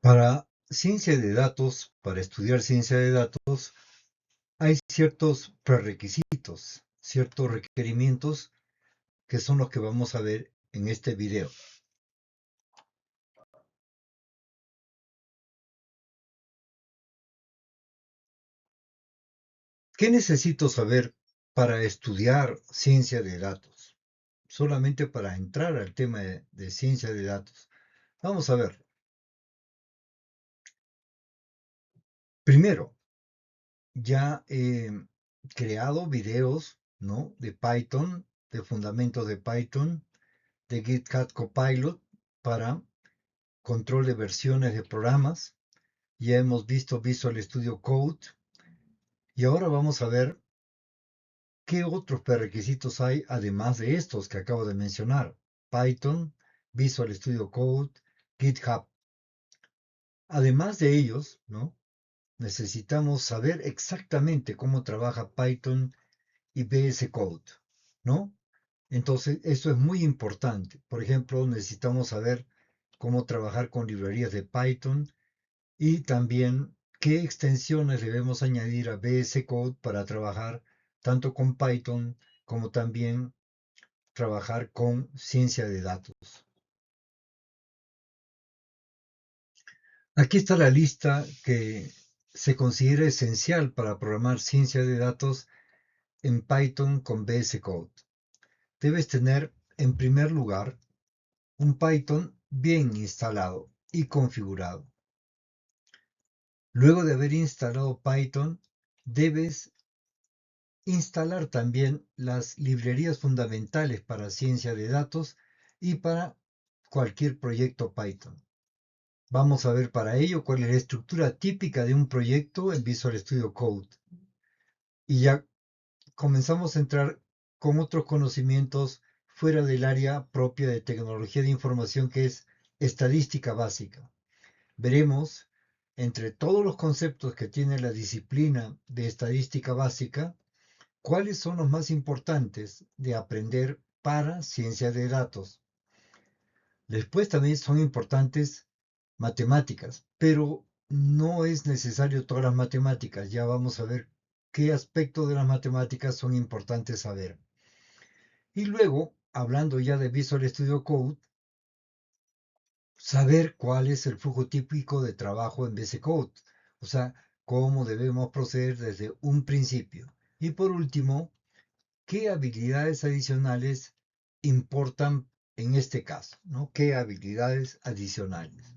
Para ciencia de datos, para estudiar ciencia de datos, hay ciertos prerequisitos, ciertos requerimientos que son los que vamos a ver en este video. ¿Qué necesito saber para estudiar ciencia de datos? Solamente para entrar al tema de ciencia de datos. Vamos a ver. Primero, ya he creado videos, ¿no?, de Python, de fundamentos de Python, de GitHub Copilot para control de versiones de programas. Ya hemos visto Visual Studio Code y ahora vamos a ver qué otros prerequisitos hay además de estos que acabo de mencionar. Python, Visual Studio Code, GitHub. Además de ellos, ¿no?, necesitamos saber exactamente cómo trabaja Python y VS Code, ¿no? Entonces, eso es muy importante. Por ejemplo, necesitamos saber cómo trabajar con librerías de Python y también qué extensiones debemos añadir a VS Code para trabajar tanto con Python como también trabajar con ciencia de datos. Aquí está la lista que se considera esencial para programar ciencia de datos en Python con VS Code. Debes tener, en primer lugar, un Python bien instalado y configurado. Luego de haber instalado Python, debes instalar también las librerías fundamentales para ciencia de datos y para cualquier proyecto Python. Vamos a ver para ello cuál es la estructura típica de un proyecto en Visual Studio Code. Y ya comenzamos a entrar con otros conocimientos fuera del área propia de tecnología de información, que es estadística básica. Veremos, entre todos los conceptos que tiene la disciplina de estadística básica, cuáles son los más importantes de aprender para ciencia de datos. Después también son importantes matemáticas, pero no es necesario todas las matemáticas. Ya vamos a ver qué aspectos de las matemáticas son importantes saber. Y luego, hablando ya de Visual Studio Code, saber cuál es el flujo típico de trabajo en VS Code, o sea, cómo debemos proceder desde un principio. Y por último, qué habilidades adicionales importan en este caso, ¿no? ¿Qué habilidades adicionales?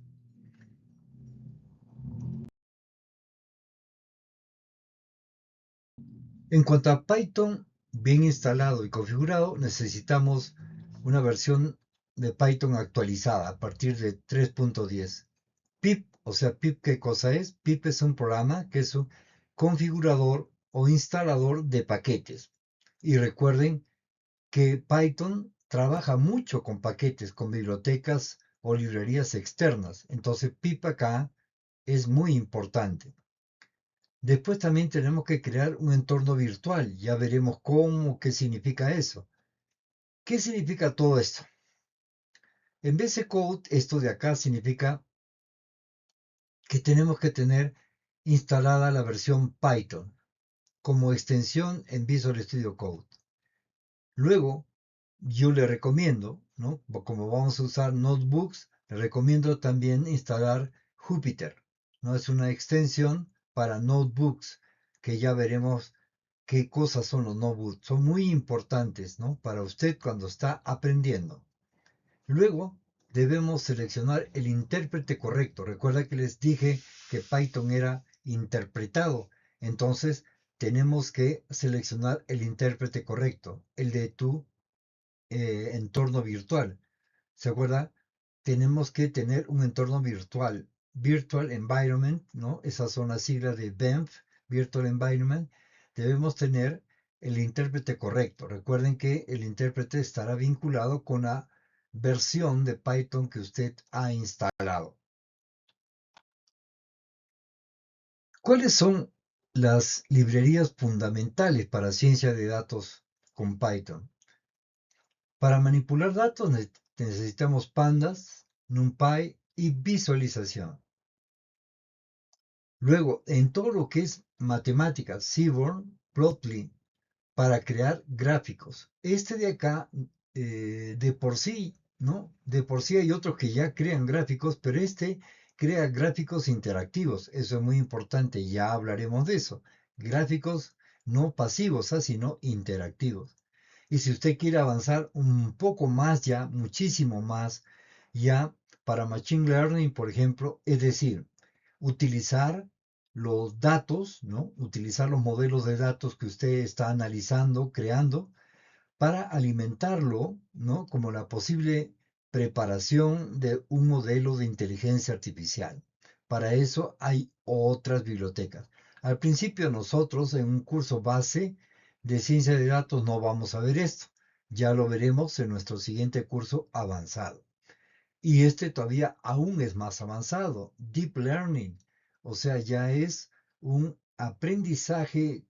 En cuanto a Python bien instalado y configurado, necesitamos una versión de Python actualizada a partir de 3.10. pip, o sea, pip, ¿qué cosa es? Pip es un programa que es un configurador o instalador de paquetes. Y recuerden que Python trabaja mucho con paquetes, con bibliotecas o librerías externas. Entonces, pip acá es muy importante. Después también tenemos que crear un entorno virtual. Ya veremos cómo, qué significa eso. ¿Qué significa todo esto? En VS Code, esto de acá significa que tenemos que tener instalada la versión Python como extensión en Visual Studio Code. Luego, yo le recomiendo, ¿no?, como vamos a usar notebooks, le recomiendo también instalar Jupyter, ¿no? Es una extensión para notebooks, que ya veremos qué cosas son los notebooks. Son muy importantes, ¿no?, para usted cuando está aprendiendo. Luego, debemos seleccionar el intérprete correcto. Recuerda que les dije que Python era interpretado. Entonces, tenemos que seleccionar el intérprete correcto, el de tu entorno virtual. ¿Se acuerda? Tenemos que tener un entorno virtual, Virtual Environment, ¿no? Esas son las siglas de VENV, Virtual Environment. Debemos tener el intérprete correcto. Recuerden que el intérprete estará vinculado con la versión de Python que usted ha instalado. ¿Cuáles son las librerías fundamentales para ciencia de datos con Python? Para manipular datos necesitamos pandas, NumPy y visualización. Luego, en todo lo que es matemáticas, Seaborn, Plotly, para crear gráficos. Este de acá, de por sí, ¿no? De por sí hay otros que ya crean gráficos, pero este crea gráficos interactivos. Eso es muy importante, ya hablaremos de eso. Gráficos no pasivos, sino interactivos. Y si usted quiere avanzar un poco más ya, muchísimo más, ya para Machine Learning, por ejemplo, es decir, utilizar los datos, ¿no? Utilizar los modelos de datos que usted está analizando, creando, para alimentarlo, ¿no? Como la posible preparación de un modelo de inteligencia artificial. Para eso hay otras bibliotecas. Al principio nosotros en un curso base de ciencia de datos no vamos a ver esto. Ya lo veremos en nuestro siguiente curso avanzado. Y este todavía aún es más avanzado, Deep Learning. O sea, ya es un aprendizaje,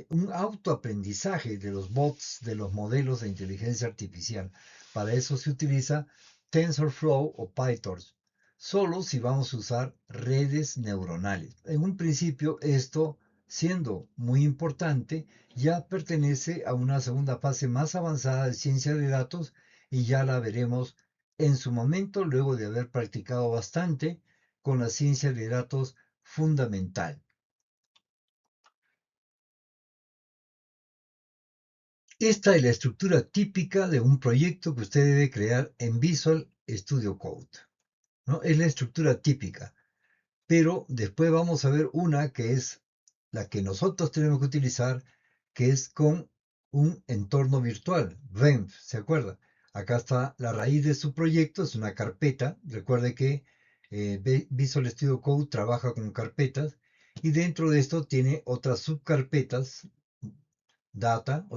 un autoaprendizaje de los bots, de los modelos de inteligencia artificial. Para eso se utiliza TensorFlow o PyTorch, solo si vamos a usar redes neuronales. En un principio, esto, siendo muy importante, ya pertenece a una segunda fase más avanzada de ciencia de datos y ya la veremos en su momento luego de haber practicado bastante con la ciencia de datos fundamental. Esta es la estructura típica de un proyecto que usted debe crear en Visual Studio Code, ¿no? Es la estructura típica, pero después vamos a ver una que es la que nosotros tenemos que utilizar, que es con un entorno virtual, RENV, ¿se acuerda? Acá está la raíz de su proyecto, es una carpeta. Recuerde que Visual Studio Code trabaja con carpetas y dentro de esto tiene otras subcarpetas, data,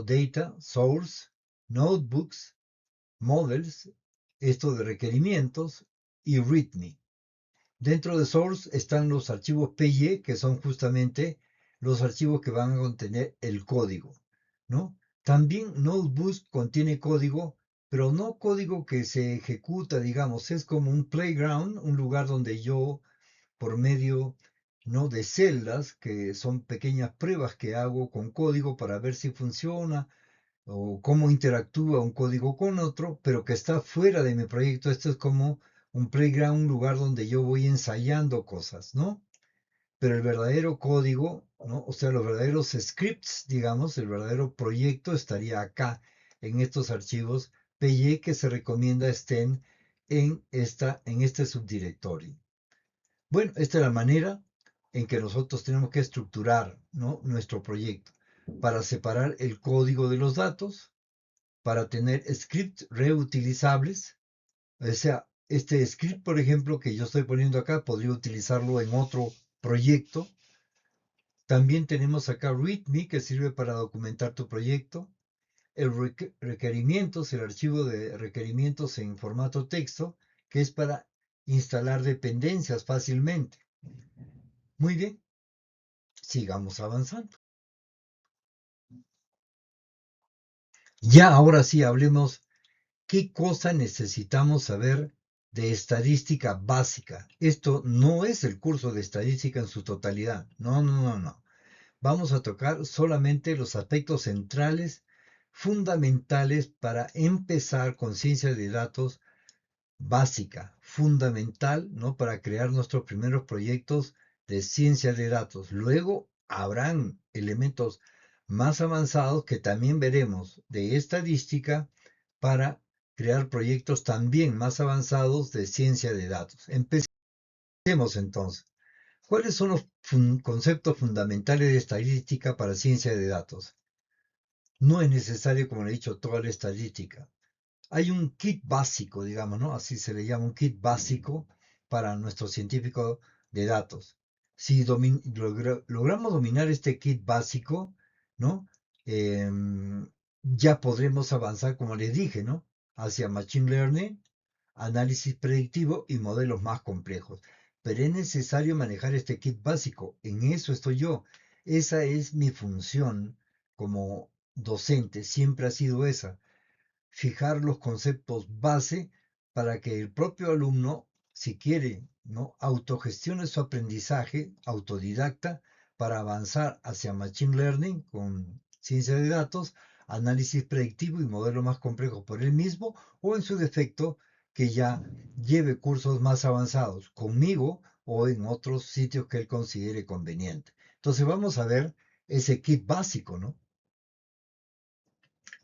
source, notebooks, models, esto de requerimientos y readme. Dentro de Source están los archivos PY, que son justamente los archivos que van a contener el código, ¿no? También Notebooks contiene código, pero no código que se ejecuta, digamos, es como un playground, un lugar donde yo, por medio, ¿no? de celdas, que son pequeñas pruebas que hago con código para ver si funciona o cómo interactúa un código con otro, pero que está fuera de mi proyecto. Esto es como un playground, un lugar donde yo voy ensayando cosas, ¿no? Pero el verdadero código, ¿no? O sea, los verdaderos scripts, digamos, el verdadero proyecto estaría acá, en estos archivos PY que se recomienda estén en este subdirectorio. Bueno, esta es la manera en que nosotros tenemos que estructurar, ¿no? nuestro proyecto para separar el código de los datos, para tener scripts reutilizables. O sea, este script, por ejemplo, que yo estoy poniendo acá, podría utilizarlo en otro proyecto. También tenemos acá README, que sirve para documentar tu proyecto. El requerimientos, el archivo de requerimientos en formato texto, que es para instalar dependencias fácilmente. Muy bien, sigamos avanzando. Ya ahora sí hablemos qué cosa necesitamos saber de estadística básica. Esto no es el curso de estadística en su totalidad. No, no, no, no. Vamos a tocar solamente los aspectos centrales, fundamentales para empezar con ciencia de datos básica, fundamental, ¿no? Para crear nuestros primeros proyectos de ciencia de datos. Luego habrán elementos más avanzados que también veremos de estadística para crear proyectos también más avanzados de ciencia de datos. Empecemos entonces. ¿Cuáles son los conceptos fundamentales de estadística para ciencia de datos? No es necesario, como le he dicho, toda la estadística. Hay un kit básico, digamos, ¿no? Así se le llama un kit básico para nuestro científico de datos. Si logramos dominar este kit básico, ¿no? Ya podremos avanzar, como les dije, ¿no? Hacia Machine Learning, análisis predictivo y modelos más complejos. Pero es necesario manejar este kit básico. En eso estoy yo. Esa es mi función como docente. Siempre ha sido esa, fijar los conceptos base para que el propio alumno, si quiere ¿no? Autogestione su aprendizaje autodidacta para avanzar hacia Machine Learning con ciencia de datos, análisis predictivo y modelos más complejos por él mismo, o en su defecto, que ya lleve cursos más avanzados conmigo o en otros sitios que él considere conveniente. Entonces vamos a ver ese kit básico, ¿no?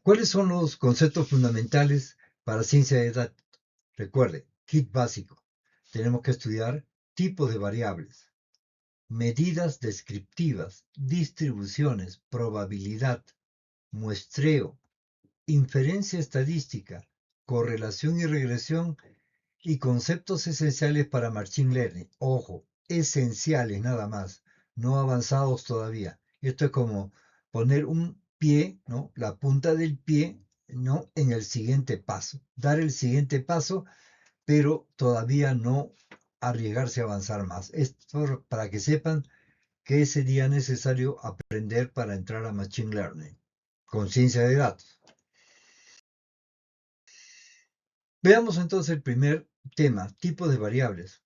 ¿Cuáles son los conceptos fundamentales para ciencia de datos? Recuerde, kit básico. Tenemos que estudiar tipos de variables, medidas descriptivas, distribuciones, probabilidad, muestreo, inferencia estadística, correlación y regresión y conceptos esenciales para Machine Learning. Ojo, esenciales nada más, no avanzados todavía. Esto es como poner un pie, ¿no? La punta del pie, ¿no? En el siguiente paso. Dar el siguiente paso, pero todavía no arriesgarse a avanzar más. Esto para que sepan qué sería necesario aprender para entrar a Machine Learning, con ciencia de datos. Veamos entonces el primer tema, tipos de variables.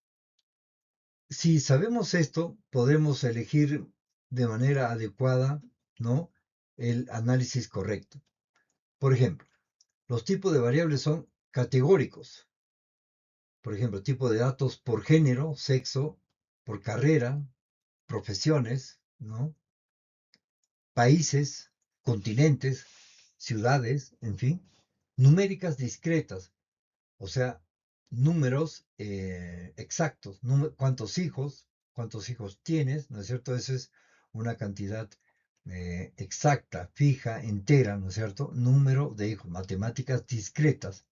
Si sabemos esto, podemos elegir de manera adecuada, ¿no? El análisis correcto. Por ejemplo, los tipos de variables son categóricos. Por ejemplo, tipo de datos por género, sexo, por carrera, profesiones, ¿no? Países, continentes, ciudades, en fin. Numéricas discretas, o sea, números exactos, cuántos hijos tienes, ¿no es cierto? Eso es una cantidad exacta, fija, entera, ¿no es cierto? Número de hijos, matemáticas discretas,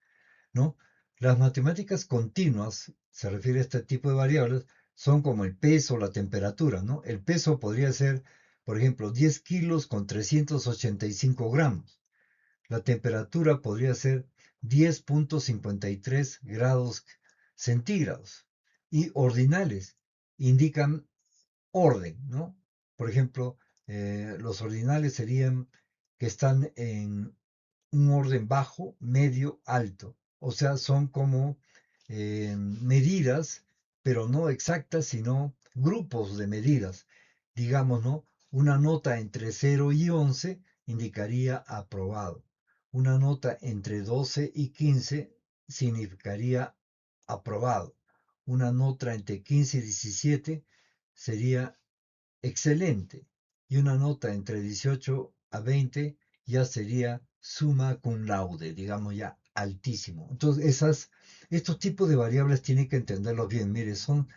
¿no? Las matemáticas continuas, se refiere a este tipo de variables, son como el peso o la temperatura, ¿no? El peso podría ser, por ejemplo, 10 kilos con 385 gramos. La temperatura podría ser 10,53 grados centígrados. Y ordinales indican orden, ¿no? Por ejemplo, los ordinales serían que están en un orden bajo, medio, alto. O sea, son como medidas, pero no exactas, sino grupos de medidas. Digamos, ¿no? Una nota entre 0 y 11 indicaría aprobado. Una nota entre 12 y 15 significaría aprobado. Una nota entre 15 y 17 sería excelente. Y una nota entre 18 a 20 ya sería summa cum laude, digamos ya altísimo. Entonces, estos tipos de variables tienen que entenderlos bien. Mire, son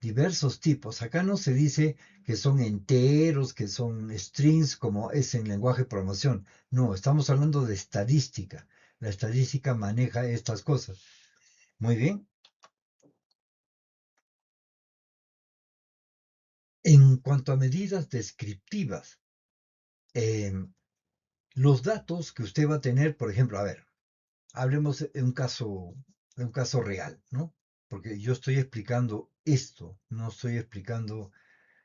diversos tipos. Acá no se dice que son enteros, que son strings, como es en lenguaje de programación. No, estamos hablando de estadística. La estadística maneja estas cosas. Muy bien. En cuanto a medidas descriptivas, eh, los datos que usted va a tener, por ejemplo, a ver, hablemos de un caso real, ¿no? Porque yo estoy explicando esto, no estoy explicando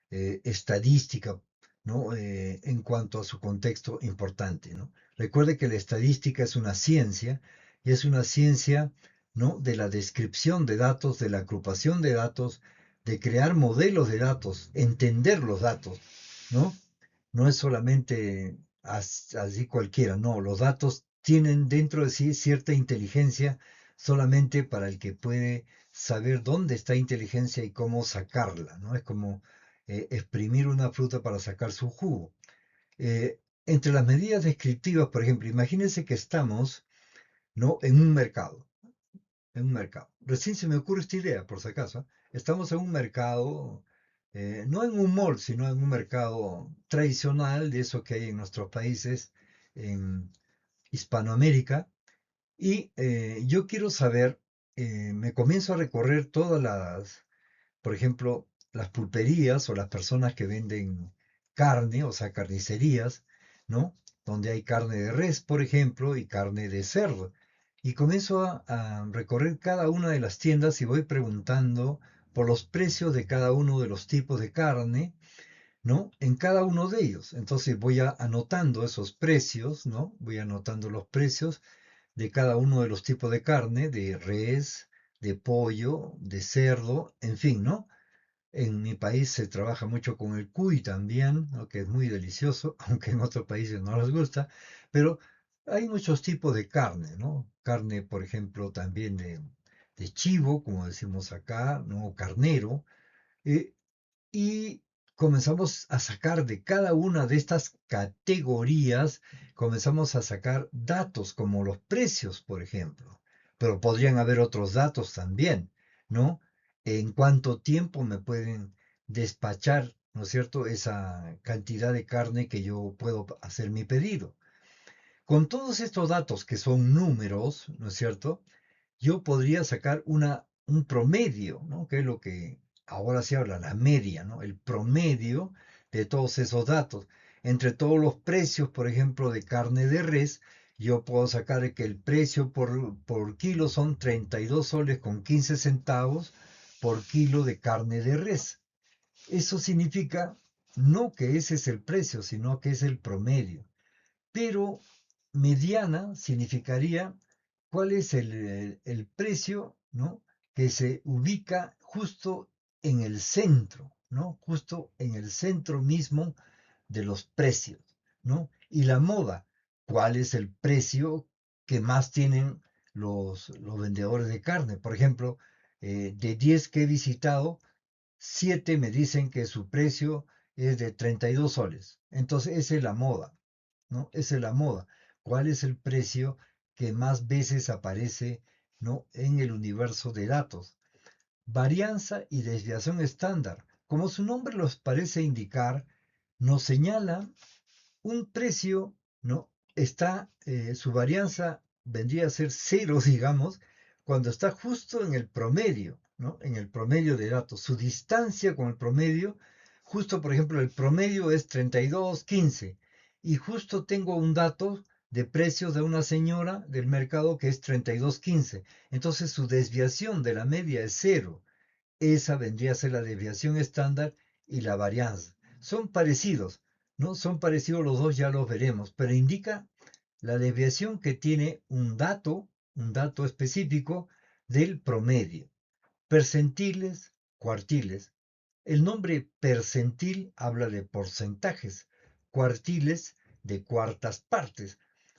estadística, ¿no? En cuanto a su contexto importante, ¿no? Recuerde que la estadística es una ciencia y es una ciencia, ¿no? De la descripción de datos, de la agrupación de datos, de crear modelos de datos, entender los datos, ¿no? No es solamente así cualquiera, no, los datos tienen dentro de sí cierta inteligencia solamente para el que puede saber dónde está inteligencia y cómo sacarla, ¿no? Es como exprimir una fruta para sacar su jugo. Entre las medidas descriptivas, por ejemplo, imagínense que estamos, ¿no? En un mercado. Recién se me ocurre esta idea, por si acaso. Estamos en un mercado, no en un mall, sino en un mercado tradicional, de eso que hay en nuestros países, en Hispanoamérica, y yo quiero saber, me comienzo a recorrer todas por ejemplo, las pulperías o las personas que venden carne, o sea, carnicerías, ¿no? Donde hay carne de res, por ejemplo, y carne de cerdo. Y comienzo a recorrer cada una de las tiendas y voy preguntando por los precios de cada uno de los tipos de carne, ¿no? En cada uno de ellos. Entonces voy anotando esos precios, ¿no? Voy anotando los precios de cada uno de los tipos de carne, de res, de pollo, de cerdo, en fin, ¿no? En mi país se trabaja mucho con el cuy también, ¿no? Que es muy delicioso, aunque en otros países no les gusta, pero hay muchos tipos de carne, ¿no? Carne, por ejemplo, también de chivo, como decimos acá, ¿no? Carnero, eh, y comenzamos a sacar de cada una de estas categorías, comenzamos a sacar datos como los precios, por ejemplo. Pero podrían haber otros datos también, ¿no? En cuánto tiempo me pueden despachar, ¿no es cierto?, esa cantidad de carne que yo puedo hacer mi pedido. Con todos estos datos que son números, ¿no es cierto?, yo podría sacar un promedio, ¿no? Que es lo que ahora se habla, la media, ¿no? El promedio de todos esos datos. Entre todos los precios, por ejemplo, de carne de res, yo puedo sacar que el precio por kilo son 32 soles con 15 centavos por kilo de carne de res. Eso significa no que ese es el precio, sino que es el promedio. Pero mediana significaría cuál es el precio, ¿no? Que se ubica justo en el centro, ¿no? Justo en el centro mismo de los precios, ¿no? Y la moda, cuál es el precio que más tienen los vendedores de carne. Por ejemplo, de 10 que he visitado, 7 me dicen que su precio es de 32 soles. Entonces, esa es la moda, ¿no? Esa es la moda. ¿Cuál es el precio que más veces aparece, ¿no?, en el universo de datos? Varianza y desviación estándar. Como su nombre los parece indicar, nos señala un precio, ¿no? Está, su varianza vendría a ser cero, digamos, cuando está justo en el promedio, ¿no? En el promedio de datos. Su distancia con el promedio, justo por ejemplo, el promedio es 32,15 y justo tengo un dato de precios de una señora del mercado que es 32,15. Entonces su desviación de la media es cero. Esa vendría a ser la desviación estándar y la varianza. Son parecidos, ¿no? Son parecidos los dos, ya los veremos, pero indica la desviación que tiene un dato específico del promedio. Percentiles, cuartiles. El nombre percentil habla de porcentajes, cuartiles de cuartas partes.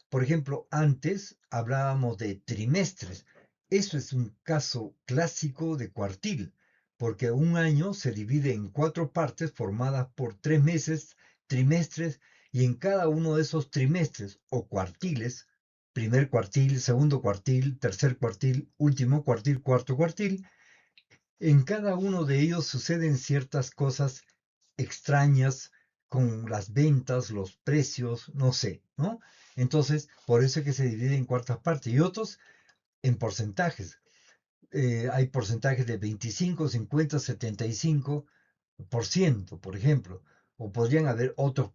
Por ejemplo, antes hablábamos de trimestres. Eso es un caso clásico de cuartil, porque un año se divide en 4 partes formadas por 3 meses, trimestres, y en cada uno de esos trimestres o cuartiles, primer cuartil, segundo cuartil, tercer cuartil, último cuartil, cuarto cuartil, en cada uno de ellos suceden ciertas cosas extrañas con las ventas, los precios, no sé, ¿no? Entonces, por eso es que se divide en cuartas partes y otros en porcentajes. Hay porcentajes de 25, 50, 75%, por ejemplo. O podrían haber otros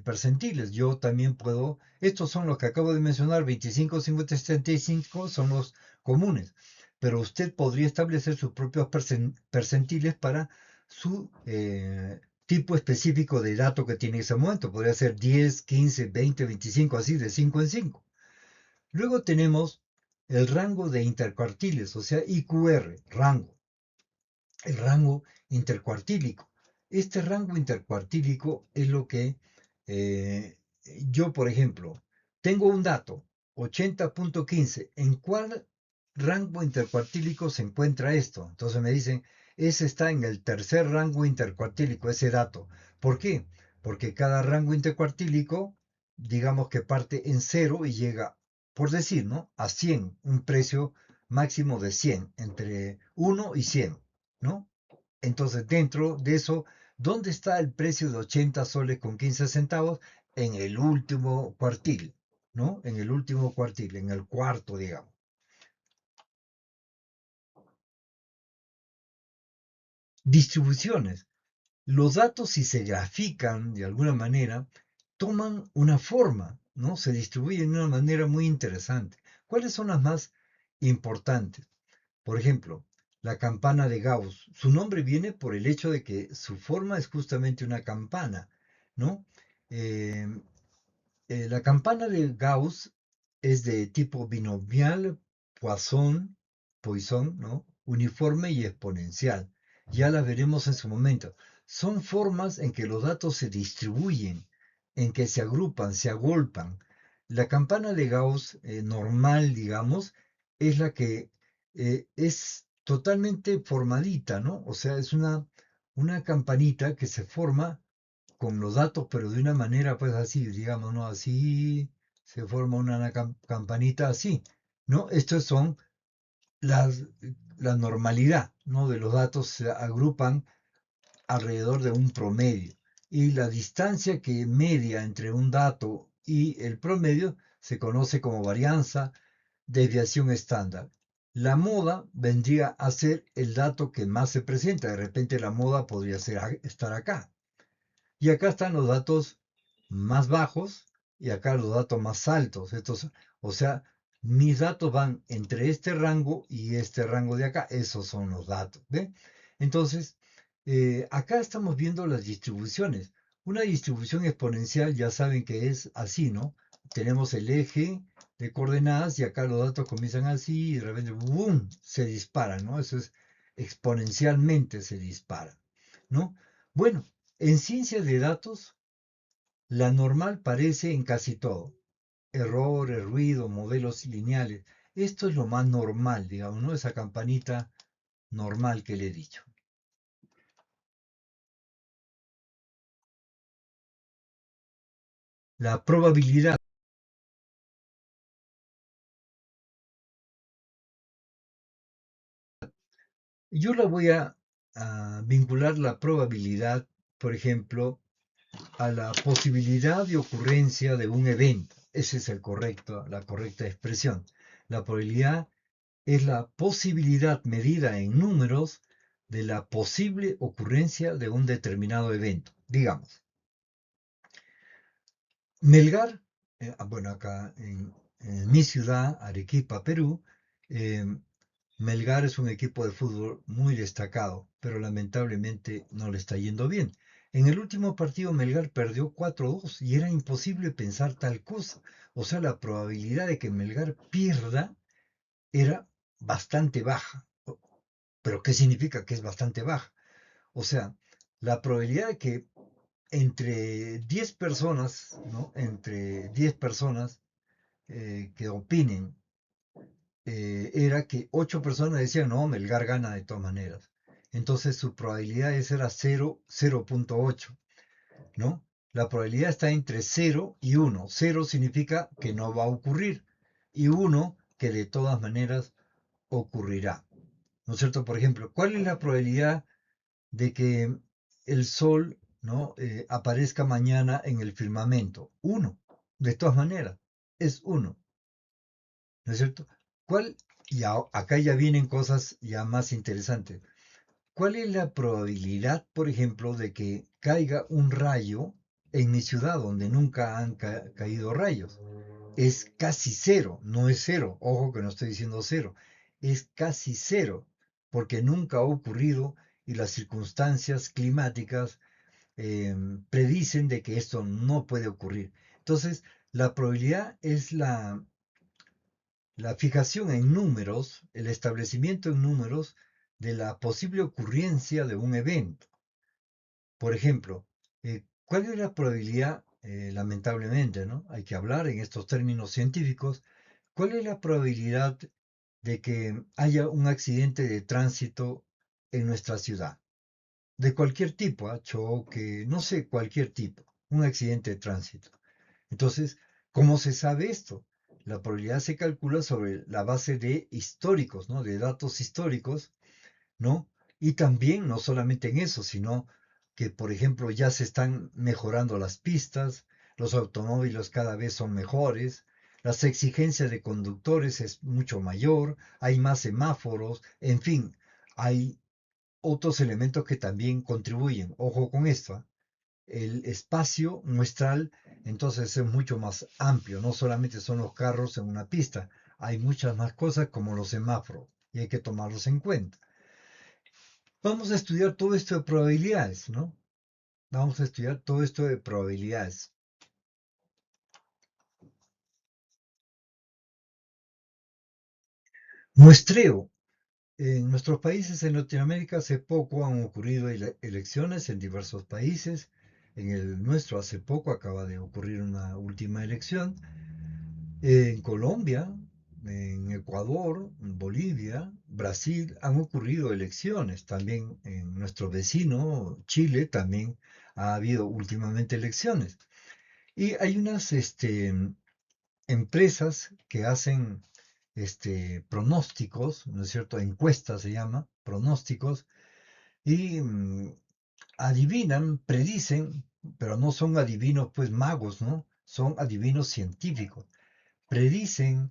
percentiles. Yo también puedo, estos son los que acabo de mencionar, 25, 50, 75 son los comunes. Pero usted podría establecer sus propios percentiles para su tipo específico de dato que tiene en ese momento. Podría ser 10, 15, 20, 25, así de 5 en 5. Luego tenemos el rango de intercuartiles, o sea, IQR, rango. El rango intercuartílico. Este rango intercuartílico es lo que yo, por ejemplo, tengo un dato, 80,15. ¿En cuál rango intercuartílico se encuentra esto? Entonces me dicen, ese está en el tercer rango intercuartílico, ese dato. ¿Por qué? Porque cada rango intercuartílico, digamos que parte en cero y llega, por decir, ¿no?, a 100, un precio máximo de 100, entre 1 y 100. ¿No? Entonces, dentro de eso, ¿dónde está el precio de 80 soles con 15 centavos? En el último cuartil, ¿no? En el último cuartil, en el cuarto, digamos. Distribuciones. Los datos, si se grafican de alguna manera, toman una forma, ¿no? Se distribuyen de una manera muy interesante. ¿Cuáles son las más importantes? Por ejemplo, la campana de Gauss. Su nombre viene por el hecho de que su forma es justamente una campana, ¿no? Eh, la campana de Gauss es de tipo binomial Poisson, Poisson, ¿no? Uniforme y exponencial. Ya las veremos en su momento. Son formas en que los datos se distribuyen, en que se agrupan, se agolpan. La campana de Gauss normal, digamos, es la que es totalmente formadita, ¿no? O sea, es una campanita que se forma con los datos, pero de una manera, pues así, digamos, ¿no? Así se forma una campanita así, ¿no? Estos son las, la normalidad, ¿no? De los datos se agrupan alrededor de un promedio. Y la distancia que media entre un dato y el promedio se conoce como varianza, desviación estándar. La moda vendría a ser el dato que más se presenta. De repente la moda podría estar acá. Y acá están los datos más bajos y acá los datos más altos. Estos, o sea, mis datos van entre este rango y este rango de acá. Esos son los datos. ¿Ve? Entonces, acá estamos viendo las distribuciones. Una distribución exponencial ya saben que es así, ¿no? Tenemos el eje de coordenadas y acá los datos comienzan así y de repente, ¡boom!, se disparan, ¿no? Eso es exponencialmente se dispara, ¿no? Bueno, en ciencia de datos, la normal parece en casi todo. Errores, ruido, modelos lineales. Esto es lo más normal, digamos, ¿no? Esa campanita normal que le he dicho. La probabilidad. Yo la voy a vincular la probabilidad, por ejemplo, a la posibilidad de ocurrencia de un evento. Esa es la correcta expresión. La probabilidad es la posibilidad medida en números de la posible ocurrencia de un determinado evento. Digamos, Melgar, bueno, acá en mi ciudad, Arequipa, Perú, eh, Melgar es un equipo de fútbol muy destacado, pero lamentablemente no le está yendo bien. En el último partido Melgar perdió 4-2 y era imposible pensar tal cosa. O sea, la probabilidad de que Melgar pierda era bastante baja. Pero ¿qué significa que es bastante baja? O sea, la probabilidad de que entre 10 personas, ¿no? Entre 10 personas que opinen, era que 8 personas decían, no, Melgar gana de todas maneras. Entonces su probabilidad era 0,8, ¿no? La probabilidad está entre 0 y 1. 0 significa que no va a ocurrir y 1 que de todas maneras ocurrirá. ¿No es cierto? Por ejemplo, ¿cuál es la probabilidad de que el sol, ¿no? Aparezca mañana en el firmamento? Uno, de todas maneras, es uno, ¿no es cierto? ¿Cuál? Y acá ya vienen cosas ya más interesantes. ¿Cuál es la probabilidad, por ejemplo, de que caiga un rayo en mi ciudad donde nunca han caído rayos? Es casi cero, no es cero, ojo que no estoy diciendo cero, es casi cero, porque nunca ha ocurrido y las circunstancias climáticas predicen de que esto no puede ocurrir. Entonces, la probabilidad es la fijación en números, el establecimiento en números de la posible ocurrencia de un evento. Por ejemplo, ¿cuál es la probabilidad, lamentablemente, ¿no? Hay que hablar en estos términos científicos, ¿cuál es la probabilidad de que haya un accidente de tránsito en nuestra ciudad? De cualquier tipo, ¿ah? Choque, no sé, cualquier tipo, un accidente de tránsito. Entonces, ¿cómo se sabe esto? La probabilidad se calcula sobre la base de históricos, ¿no? De datos históricos, ¿no? Y también, no solamente en eso, sino que, por ejemplo, ya se están mejorando las pistas, los automóviles cada vez son mejores, las exigencias de conductores es mucho mayor, hay más semáforos, en fin, hay otros elementos que también contribuyen. Ojo con esto, ¿eh? El espacio muestral entonces es mucho más amplio, no solamente son los carros en una pista, hay muchas más cosas como los semáforos y hay que tomarlos en cuenta. Vamos a estudiar todo esto de probabilidades, ¿no? Vamos a estudiar todo esto de probabilidades. Muestreo. En nuestros países en Latinoamérica hace poco han ocurrido elecciones en diversos países. En el nuestro hace poco acaba de ocurrir una última elección. En Colombia, en Ecuador, en Bolivia, Brasil han ocurrido elecciones. También en nuestro vecino Chile también ha habido últimamente elecciones. Y hay unas empresas que hacen pronósticos, ¿no es cierto? Encuestas se llama, pronósticos, y adivinan, predicen, pero no son adivinos pues magos, ¿no? Son adivinos científicos. Predicen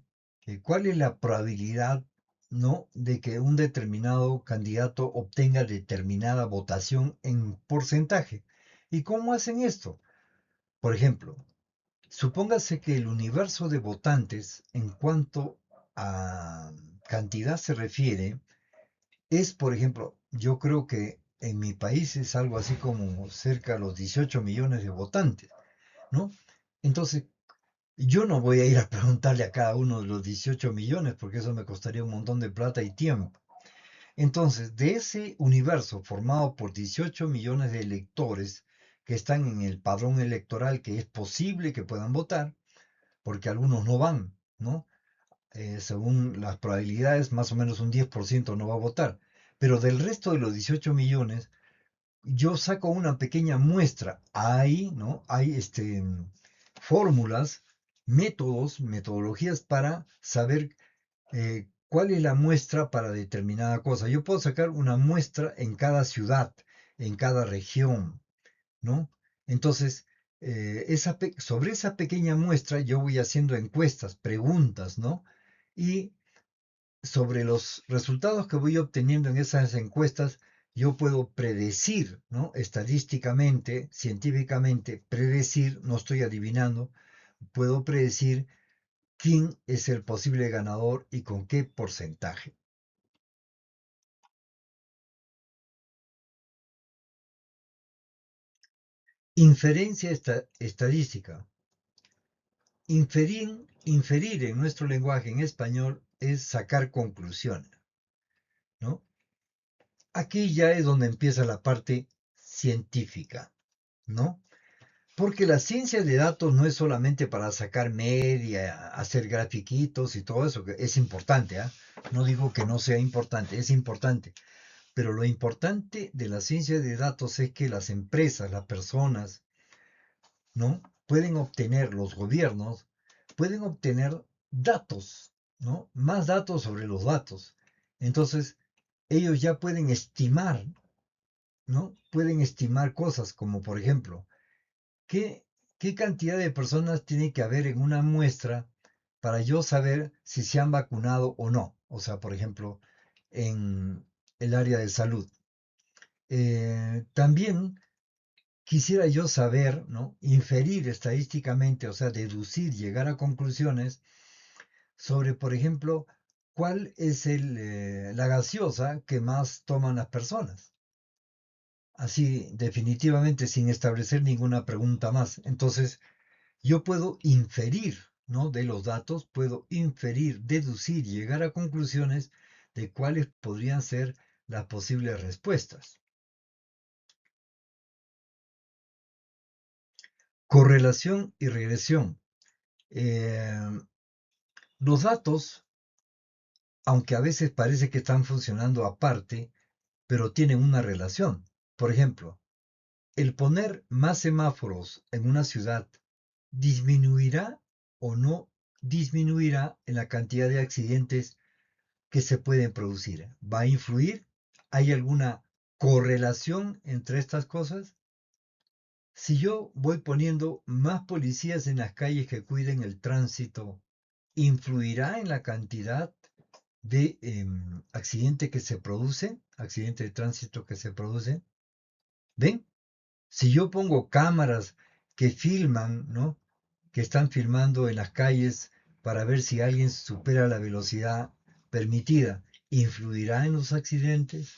cuál es la probabilidad, ¿no? De que un determinado candidato obtenga determinada votación en porcentaje. ¿Y cómo hacen esto? Por ejemplo, supóngase que el universo de votantes en cuanto a cantidad se refiere es, por ejemplo, yo creo que en mi país es algo así como cerca de los 18 millones de votantes, ¿no? Entonces, yo no voy a ir a preguntarle a cada uno de los 18 millones porque eso me costaría un montón de plata y tiempo. Entonces, de ese universo formado por 18 millones de electores que están en el padrón electoral que es posible que puedan votar, porque algunos no van, ¿no? Según las probabilidades, más o menos un 10% no va a votar. Pero del resto de los 18 millones, yo saco una pequeña muestra. Hay, ¿no? Hay fórmulas, métodos, metodologías para saber cuál es la muestra para determinada cosa. Yo puedo sacar una muestra en cada ciudad, en cada región, ¿no? Entonces, sobre esa pequeña muestra yo voy haciendo encuestas, preguntas, ¿no? Y sobre los resultados que voy obteniendo en esas encuestas, yo puedo predecir, ¿no? Estadísticamente, científicamente, predecir, no estoy adivinando, puedo predecir quién es el posible ganador y con qué porcentaje. Inferencia estadística. Inferir en nuestro lenguaje en español es sacar conclusiones, ¿no? Aquí ya es donde empieza la parte científica, ¿no? Porque la ciencia de datos no es solamente para sacar media, hacer grafiquitos y todo eso, que es importante, ¿ah? No digo que no sea importante, es importante. Pero lo importante de la ciencia de datos es que las empresas, las personas, ¿no? Pueden obtener, los gobiernos, pueden obtener datos, ¿no? Más datos sobre los datos. Entonces, ellos ya pueden estimar, ¿no? Pueden estimar cosas como, por ejemplo, ¿qué, qué cantidad de personas tiene que haber en una muestra para yo saber si se han vacunado o no? O sea, por ejemplo, en el área de salud. También quisiera yo saber, ¿no? Inferir estadísticamente, o sea, deducir, llegar a conclusiones sobre, por ejemplo, cuál es la gaseosa que más toman las personas. Así, definitivamente, sin establecer ninguna pregunta más. Entonces, yo puedo inferir, ¿no? De los datos, puedo inferir, deducir, llegar a conclusiones de cuáles podrían ser las posibles respuestas. Correlación y regresión. Eh, los datos, aunque a veces parece que están funcionando aparte, pero tienen una relación. Por ejemplo, el poner más semáforos en una ciudad disminuirá o no disminuirá en la cantidad de accidentes que se pueden producir. ¿Va a influir? ¿Hay alguna correlación entre estas cosas? Si yo voy poniendo más policías en las calles que cuiden el tránsito, ¿influirá en la cantidad de accidente que se produce, accidente de tránsito que se produce? ¿Ven? Si yo pongo cámaras que filman, ¿no? Que están filmando en las calles para ver si alguien supera la velocidad permitida, ¿influirá en los accidentes?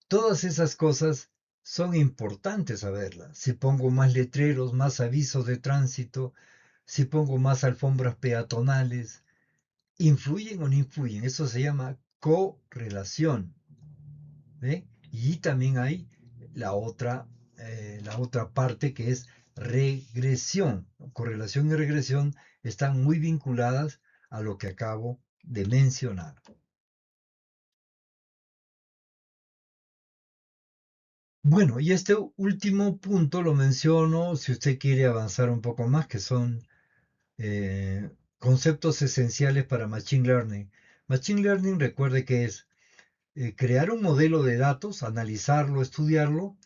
Todas esas cosas son importantes saberlas. Si pongo más letreros, más avisos de tránsito, si pongo más alfombras peatonales, ¿influyen o no influyen? Eso se llama correlación. ¿Ve? Y también hay la la otra parte que es regresión. Correlación y regresión están muy vinculadas a lo que acabo de mencionar. Bueno, y este último punto lo menciono si usted quiere avanzar un poco más, que son conceptos esenciales para Machine Learning. Machine Learning, recuerde que es crear un modelo de datos, analizarlo, estudiarlo,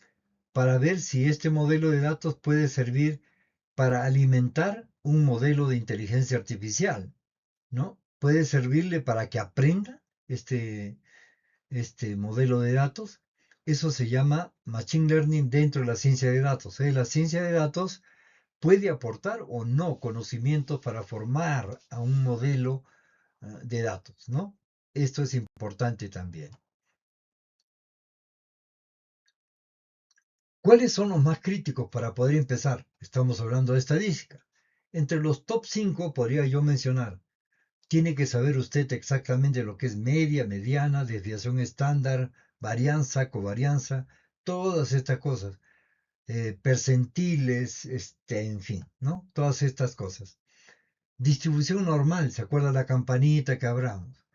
para ver si este modelo de datos puede servir para alimentar un modelo de inteligencia artificial, ¿no? Puede servirle para que aprenda este modelo de datos. Eso se llama Machine Learning dentro de la ciencia de datos. ¿Eh? La ciencia de datos puede aportar o no conocimientos para formar a un modelo de datos, ¿no? Esto es importante también. ¿Cuáles son los más críticos para poder empezar? Estamos hablando de estadística. Entre los top 5 podría yo mencionar, tiene que saber usted exactamente lo que es media, mediana, desviación estándar, varianza, covarianza, todas estas cosas, percentiles, en fin, ¿no? Todas estas cosas. Distribución normal, ¿se acuerda la campanita que hablamos?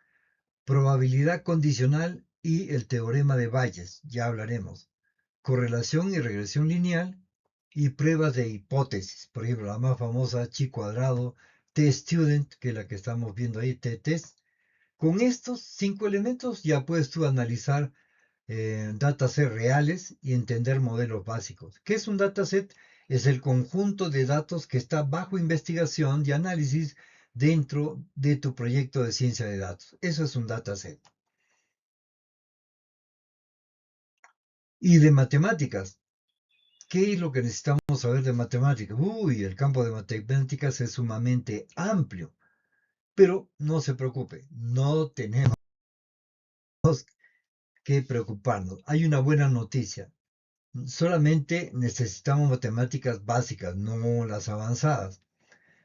Probabilidad condicional y el teorema de Bayes, ya hablaremos. Correlación y regresión lineal y pruebas de hipótesis. Por ejemplo, la más famosa chi cuadrado, t-student, que es la que estamos viendo ahí, t-test. Con estos 5 elementos ya puedes tú analizar datasets reales y entender modelos básicos. ¿Qué es un dataset? Es el conjunto de datos que está bajo investigación y análisis dentro de tu proyecto de ciencia de datos. Eso es un dataset. Y de matemáticas. ¿Qué es lo que necesitamos saber de matemáticas? Uy, el campo de matemáticas es sumamente amplio, pero no se preocupe, no tenemos que preocuparnos. Hay una buena noticia. Solamente necesitamos matemáticas básicas, no las avanzadas.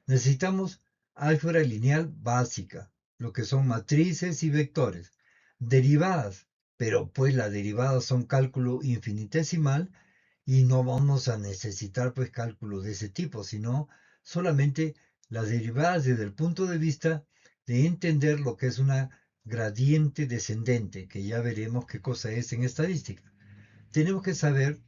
Necesitamos álgebra lineal básica, lo que son matrices y vectores, derivadas, pero pues las derivadas son cálculo infinitesimal y no vamos a necesitar pues cálculo de ese tipo, sino solamente las derivadas desde el punto de vista de entender lo que es una gradiente descendente, que ya veremos qué cosa es en estadística. Tenemos que saber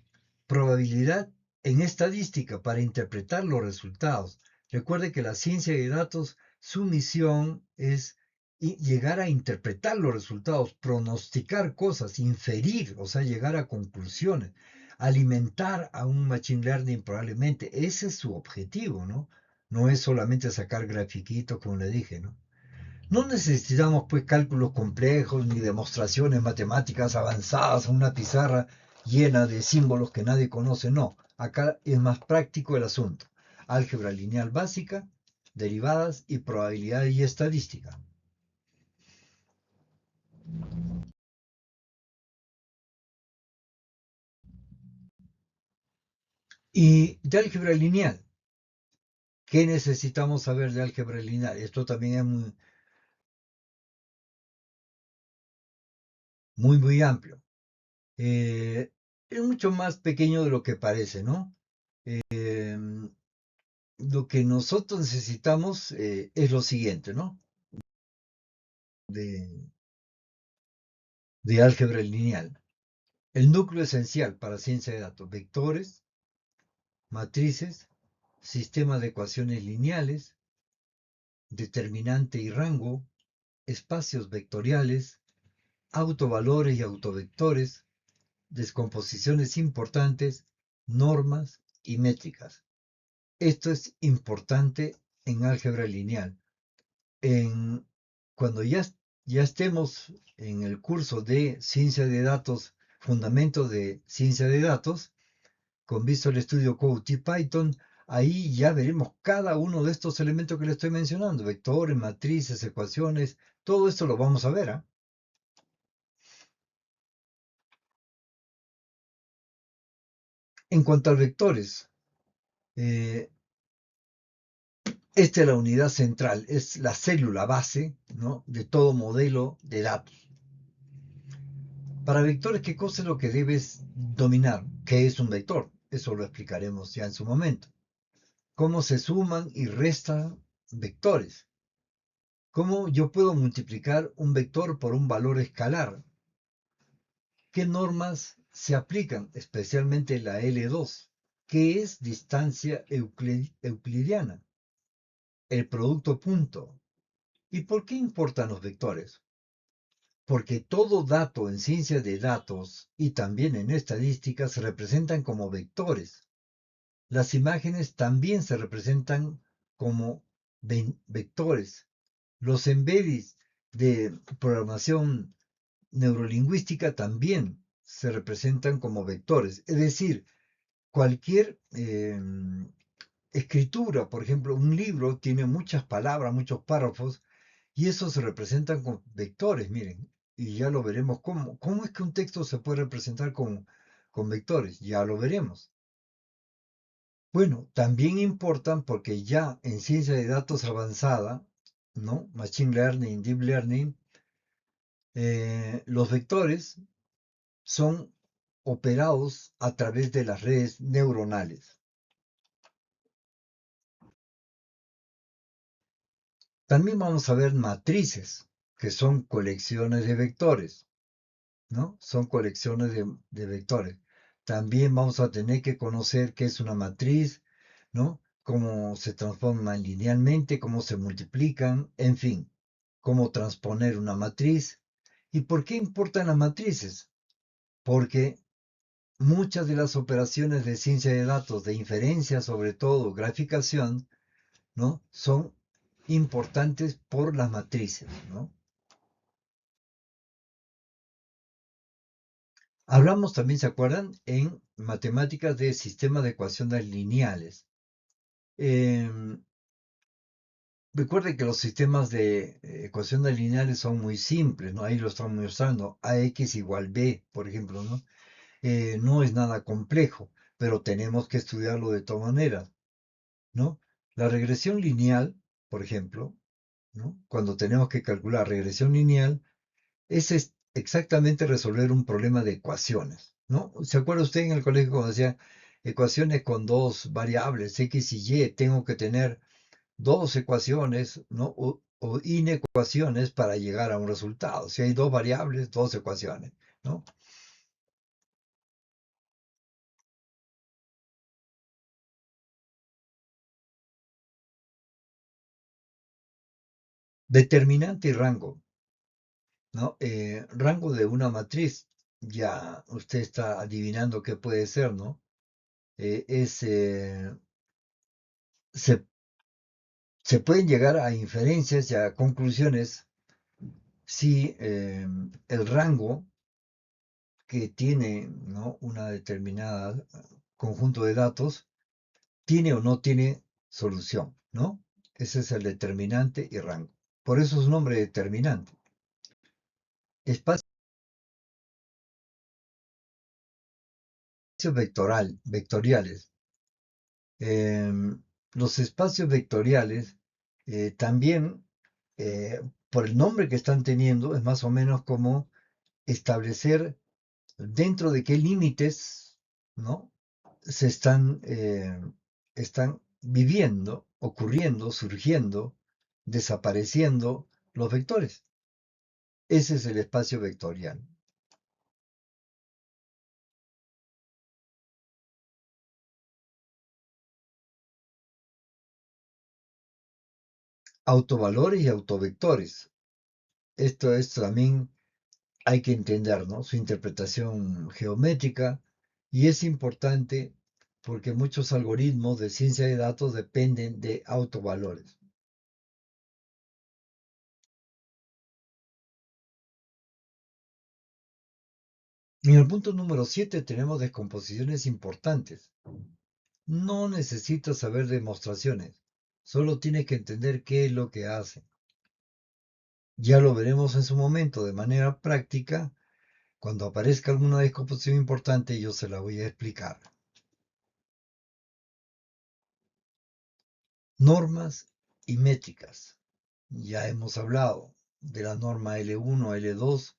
probabilidad en estadística para interpretar los resultados. Recuerde que la ciencia de datos, su misión es llegar a interpretar los resultados, pronosticar cosas, inferir, o sea, llegar a conclusiones, alimentar a un machine learning probablemente. Ese es su objetivo, ¿no? No es solamente sacar grafiquitos, como le dije, ¿no? No necesitamos pues cálculos complejos ni demostraciones matemáticas avanzadas en una pizarra llena de símbolos que nadie conoce, no. Acá es más práctico el asunto. Álgebra lineal básica, derivadas y probabilidad y estadística. Y de álgebra lineal, ¿qué necesitamos saber de álgebra lineal? Esto también es muy amplio. Es mucho más pequeño de lo que parece, ¿no? Eh, lo que nosotros necesitamos es lo siguiente, ¿no? De, de álgebra lineal. El núcleo esencial para ciencia de datos, vectores, matrices, sistema de ecuaciones lineales, determinante y rango, espacios vectoriales, autovalores y autovectores, descomposiciones importantes, normas y métricas. Esto es importante en álgebra lineal. En, cuando ya estemos en el curso de ciencia de datos, fundamentos de ciencia de datos, con Visual Studio Code y Python, ahí ya veremos cada uno de estos elementos que le estoy mencionando, vectores, matrices, ecuaciones, todo esto lo vamos a ver. ¿Eh? En cuanto a vectores, eh, esta es la unidad central, es la célula base, ¿no?, de todo modelo de datos. Para vectores, ¿qué cosa es lo que debes dominar? ¿Qué es un vector? Eso lo explicaremos ya en su momento. ¿Cómo se suman y restan vectores? ¿Cómo yo puedo multiplicar un vector por un valor escalar? ¿Qué normas se aplican, especialmente la L2? ¿Qué es distancia euclidiana? El producto punto. ¿Y por qué importan los vectores? Porque todo dato en ciencia de datos y también en estadística se representan como vectores. Las imágenes también se representan como vectores. Los embeddings de programación neurolingüística también se representan como vectores. Es decir, cualquier escritura, por ejemplo, un libro tiene muchas palabras, muchos párrafos, y eso se representan con vectores, miren, y ya lo veremos cómo. ¿Cómo es que un texto se puede representar con vectores? Ya lo veremos. Bueno, también importan porque ya en ciencia de datos avanzada, ¿no? Machine Learning, Deep Learning, los vectores son operados a través de las redes neuronales. También vamos a ver matrices, que son colecciones de vectores, ¿no? Son colecciones de vectores. También vamos a tener que conocer qué es una matriz, ¿no? Cómo se transforman linealmente, cómo se multiplican, en fin, cómo transponer una matriz. ¿Y por qué importan las matrices? Porque muchas de las operaciones de ciencia de datos, de inferencia, sobre todo graficación, ¿no? Son importantes por las matrices, ¿no? Hablamos también, ¿se acuerdan? En matemáticas de sistemas de ecuaciones lineales. Eh, Recuerden que los sistemas de ecuaciones lineales son muy simples, ¿no? Ahí lo estamos mostrando. AX igual B, por ejemplo, ¿no? No es nada complejo, pero tenemos que estudiarlo de todas maneras, ¿no? La regresión lineal, por ejemplo, ¿no? Cuando tenemos que calcular regresión lineal, es exactamente resolver un problema de ecuaciones, ¿no? ¿Se acuerda usted en el colegio cuando decía ecuaciones con dos variables, X y Y? Tengo que tener dos ecuaciones, ¿no? O inecuaciones para llegar a un resultado. Si hay dos variables, dos ecuaciones, ¿no? Determinante y rango, ¿no? Rango de una matriz, ya usted está adivinando qué puede ser, ¿no? Es, se, se pueden llegar a inferencias y a conclusiones si el rango que tiene, ¿no? Una determinada conjunto de datos tiene o no tiene solución, ¿no? Ese es el determinante y rango. Por eso es nombre determinante. Espacios vectoriales. Eh, los espacios vectoriales también, por el nombre que están teniendo, es más o menos como establecer dentro de qué límites, ¿no? Se están viviendo, ocurriendo, surgiendo, desapareciendo los vectores. Ese es el espacio vectorial. Autovalores y autovectores. Esto es también, hay que entender, ¿no? Su interpretación geométrica, y es importante porque muchos algoritmos de ciencia de datos dependen de autovalores. En el punto número 7 tenemos descomposiciones importantes. No necesitas saber demostraciones, solo tienes que entender qué es lo que hace. Ya lo veremos en su momento de manera práctica. Cuando aparezca alguna descomposición importante, yo se la voy a explicar. Normas y métricas. Ya hemos hablado de la norma L1, L2,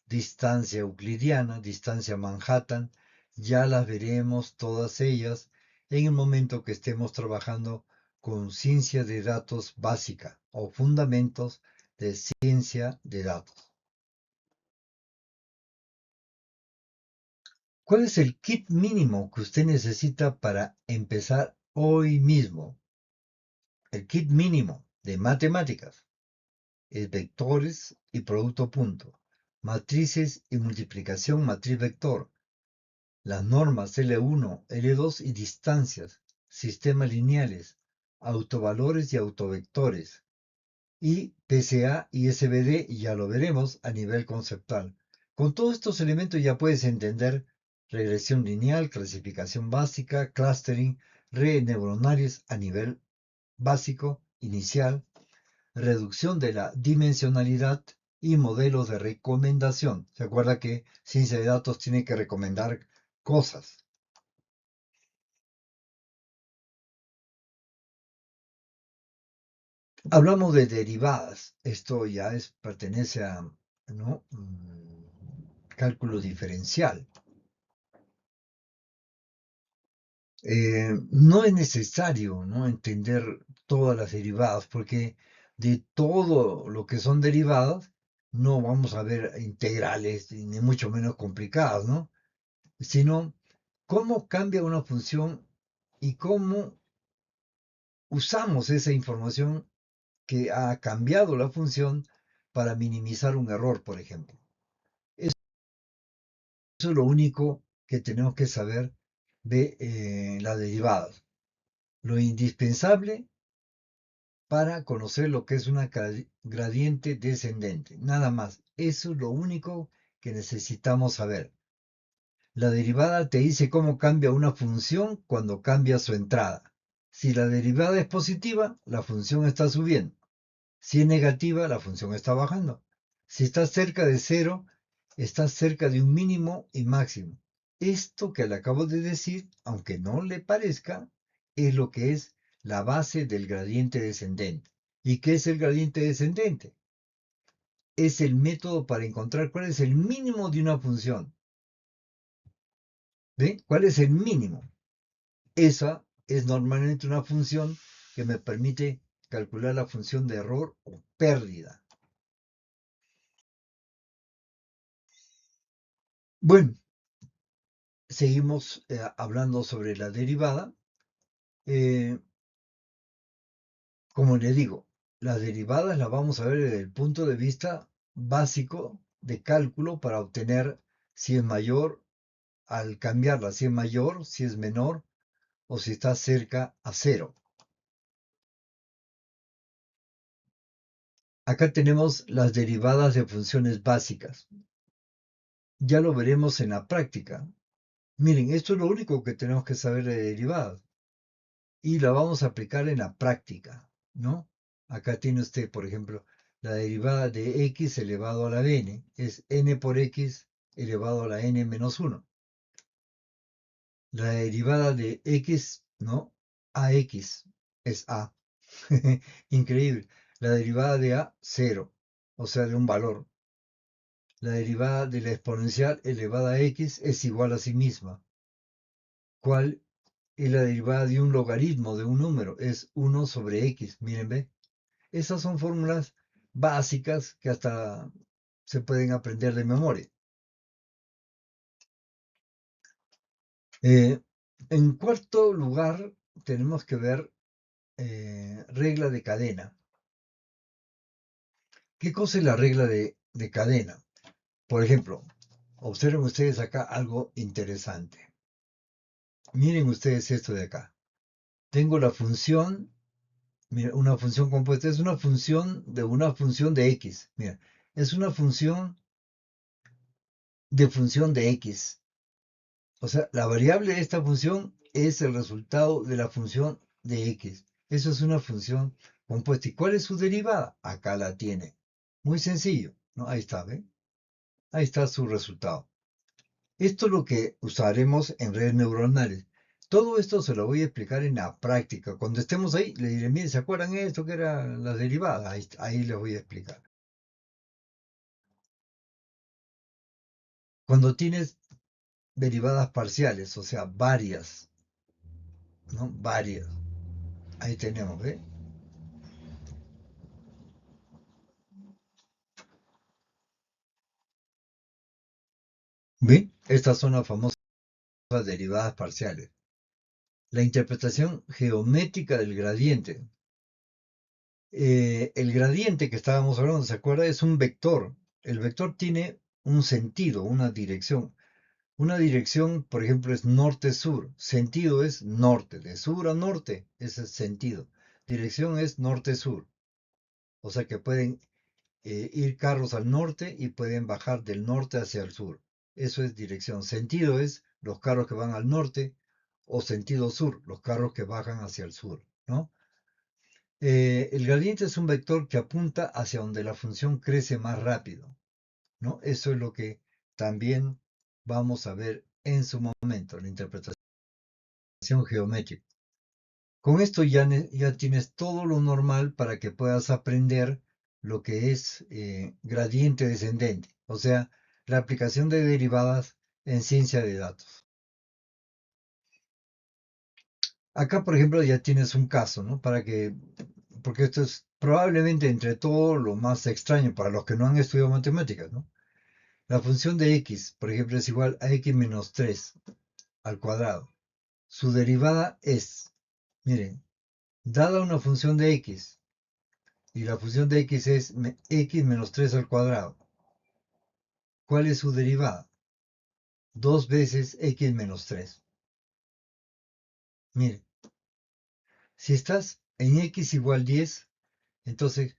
distancia euclidiana, distancia Manhattan, ya las veremos todas ellas en el momento que estemos trabajando con ciencia de datos básica o fundamentos de ciencia de datos. ¿Cuál es el kit mínimo que usted necesita para empezar hoy mismo? El kit mínimo de matemáticas es vectores y producto punto, matrices y multiplicación matriz vector, las normas L1, L2 y distancias, sistemas lineales, autovalores y autovectores, y PCA y SVD, y ya lo veremos a nivel conceptual. Con todos estos elementos ya puedes entender regresión lineal, clasificación básica, clustering, redes neuronales a nivel básico, inicial, reducción de la dimensionalidad y modelos de recomendación. ¿Se acuerda que ciencia de datos tiene que recomendar cosas? Hablamos de derivadas. Esto ya pertenece a, ¿no? Cálculo diferencial. No es necesario, ¿no?, entender todas las derivadas, porque de todo lo que son derivadas no vamos a ver integrales, ni mucho menos complicadas, ¿no? Sino cómo cambia una función y cómo usamos esa información que ha cambiado la función para minimizar un error, por ejemplo. Eso es lo único que tenemos que saber de las derivadas. Lo indispensable para conocer lo que es una gradiente descendente. Nada más. Eso es lo único que necesitamos saber. La derivada te dice cómo cambia una función cuando cambia su entrada. Si la derivada es positiva, la función está subiendo. Si es negativa, la función está bajando. Si está cerca de cero, está cerca de un mínimo y máximo. Esto que le acabo de decir, aunque no le parezca, es lo que es la base del gradiente descendente. ¿Y qué es el gradiente descendente? Es el método para encontrar cuál es el mínimo de una función. ¿Ve? ¿Cuál es el mínimo? Esa es normalmente una función que me permite calcular la función de error o pérdida. Bueno, seguimos hablando sobre la derivada. Eh, como le digo, las derivadas las vamos a ver desde el punto de vista básico de cálculo para obtener si es mayor al cambiarla, si es mayor, si es menor o si está cerca a cero. Acá tenemos las derivadas de funciones básicas. Ya lo veremos en la práctica. Miren, esto es lo único que tenemos que saber de derivadas. Y la vamos a aplicar en la práctica, ¿no? Acá tiene usted, por ejemplo, la derivada de x elevado a la n, es n por x elevado a la n menos 1. La derivada de x, ¿no? Ax es a. Increíble. La derivada de a, 0, o sea, de un valor. La derivada de la exponencial elevada a x es igual a sí misma. ¿Cuál es la derivada de un logaritmo de un número? Es 1 sobre x. Miren, ve. Esas son fórmulas básicas que hasta se pueden aprender de memoria. Eh, en cuarto lugar, tenemos que ver regla de cadena. ¿Qué cosa es la regla de cadena? Por ejemplo, observen ustedes acá algo interesante. Miren ustedes esto de acá. Tengo la función, mira, una función compuesta, es una función de x. Mira, es una función de x. O sea, la variable de esta función es el resultado de la función de x. Eso es una función compuesta. ¿Y cuál es su derivada? Acá la tiene. Muy sencillo, ¿no? Ahí está, ¿ven? Ahí está su resultado. Esto es lo que usaremos en redes neuronales. Todo esto se lo voy a explicar en la práctica. Cuando estemos ahí, le diré, miren, ¿se acuerdan esto que eran las derivadas? Ahí les voy a explicar. Cuando tienes derivadas parciales, o sea, varias, ¿no? Varias. Ahí tenemos, ¿ve? ¿Ve? Estas son las famosas derivadas parciales. La interpretación geométrica del gradiente. El gradiente que estábamos hablando, ¿se acuerda? Es un vector. El vector tiene un sentido, una dirección. Una dirección, por ejemplo, es norte-sur. Sentido es norte, de sur a norte. Ese es sentido. Dirección es norte-sur. O sea que pueden ir carros al norte y pueden bajar del norte hacia el sur. Eso es dirección. Sentido es los carros que van al norte o sentido sur, los carros que bajan hacia el sur, ¿no? El gradiente es un vector que apunta hacia donde la función crece más rápido, ¿no? Eso es lo que también vamos a ver en su momento, la interpretación geométrica. Con esto ya tienes todo lo normal para que puedas aprender lo que es gradiente descendente, o sea, la aplicación de derivadas en ciencia de datos. Acá, por ejemplo, ya tienes un caso, ¿no? Porque esto es probablemente entre todo lo más extraño para los que no han estudiado matemáticas, ¿no? La función de x, por ejemplo, es igual a x menos 3 al cuadrado. Su derivada es, miren, dada una función de x, y la función de x es x menos 3 al cuadrado. ¿Cuál es su derivada? 2 veces x menos 3. Mire, si estás en x igual 10, entonces,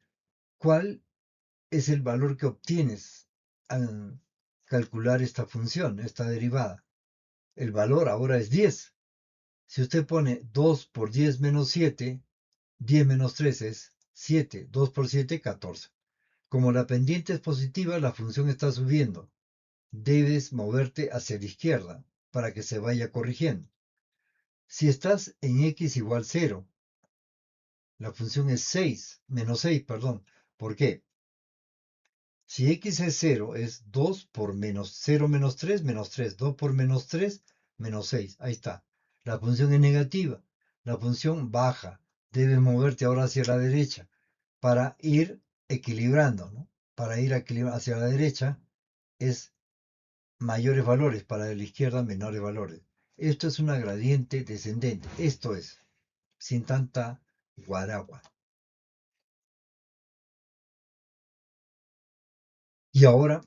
¿cuál es el valor que obtienes al calcular esta función, esta derivada? El valor ahora es 10. Si usted pone 2 por 10 menos 7, 10 menos 3 es 7. 2 por 7, 14. Como la pendiente es positiva, la función está subiendo. Debes moverte hacia la izquierda para que se vaya corrigiendo. Si estás en x igual 0, la función es 6, menos 6, perdón. ¿Por qué? Si x es 0, es 2 por menos 0 menos 3, menos 3. 2 por menos 3, menos 6. Ahí está. La función es negativa. La función baja. Debes moverte ahora hacia la derecha para ir equilibrando, ¿no? Para ir hacia la derecha es mayores valores, para la izquierda menores valores. Esto es una gradiente descendente. Esto es, sin tanta guaragua. Y ahora,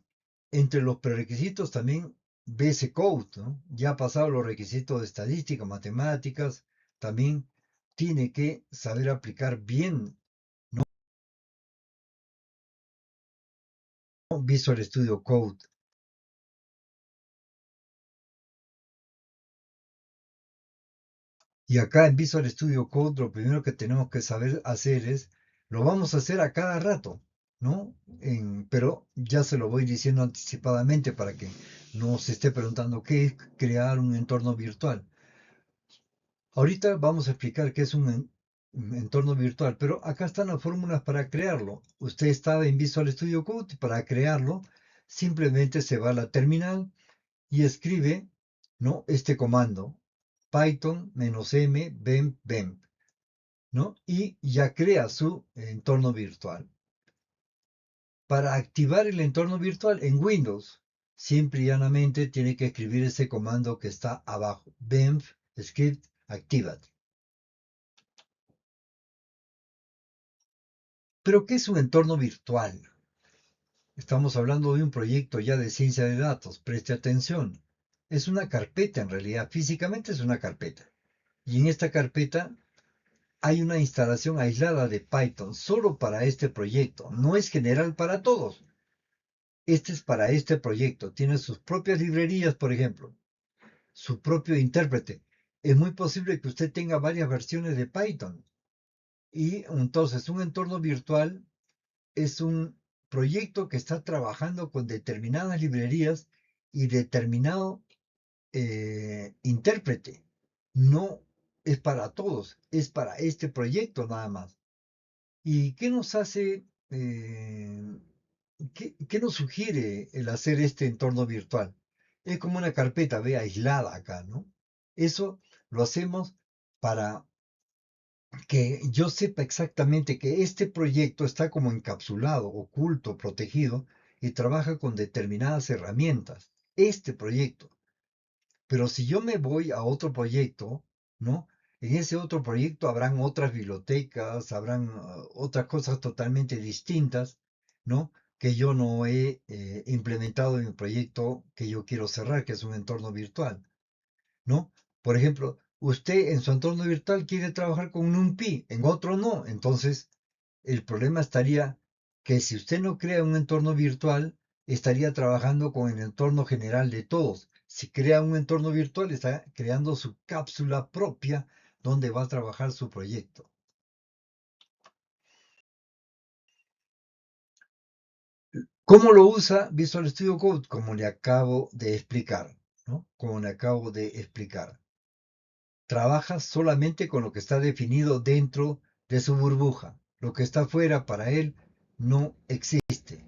entre los prerequisitos también BS Code, ¿no? Ya ha pasado los requisitos de estadística, matemáticas, también tiene que saber aplicar bien, ¿no? Visual Studio Code. Y acá en Visual Studio Code lo primero que tenemos que saber hacer es, lo vamos a hacer a cada rato, ¿no? Pero ya se lo voy diciendo anticipadamente para que no se esté preguntando qué es crear un entorno virtual. Ahorita vamos a explicar qué es un entorno virtual, pero acá están las fórmulas para crearlo. Usted estaba en Visual Studio Code y para crearlo simplemente se va a la terminal y escribe, ¿no? Este comando, python-m bemp, ¿no? Y ya crea su entorno virtual. Para activar el entorno virtual en Windows, simple y llanamente tiene que escribir ese comando que está abajo, bemp script activate. Pero ¿qué es un entorno virtual? Estamos hablando de un proyecto ya de ciencia de datos, preste atención. Es una carpeta en realidad, físicamente es una carpeta. Y en esta carpeta hay una instalación aislada de Python solo para este proyecto. No es general para todos. Este es para este proyecto. Tiene sus propias librerías, por ejemplo, su propio intérprete. Es muy posible que usted tenga varias versiones de Python. Y entonces un entorno virtual es un proyecto que está trabajando con determinadas librerías y determinado intérprete. No es para todos, es para este proyecto nada más. ¿Y qué nos hace, qué nos sugiere el hacer este entorno virtual? Es como una carpeta, ve, aislada acá, ¿no? Eso lo hacemos para que yo sepa exactamente que este proyecto está como encapsulado, oculto, protegido y trabaja con determinadas herramientas. Este proyecto. Pero si yo me voy a otro proyecto, ¿no? En ese otro proyecto habrán otras bibliotecas, habrán otras cosas totalmente distintas, ¿no? Que yo no he implementado en el proyecto que yo quiero cerrar, que es un entorno virtual. ¿No? Por ejemplo, usted en su entorno virtual quiere trabajar con NumPy, en otro no. Entonces, el problema estaría que si usted no crea un entorno virtual, estaría trabajando con el entorno general de todos. Si crea un entorno virtual, está creando su cápsula propia donde va a trabajar su proyecto. ¿Cómo lo usa Visual Studio Code? Como le acabo de explicar, ¿no? Como le acabo de explicar. Trabaja solamente con lo que está definido dentro de su burbuja. Lo que está fuera para él no existe.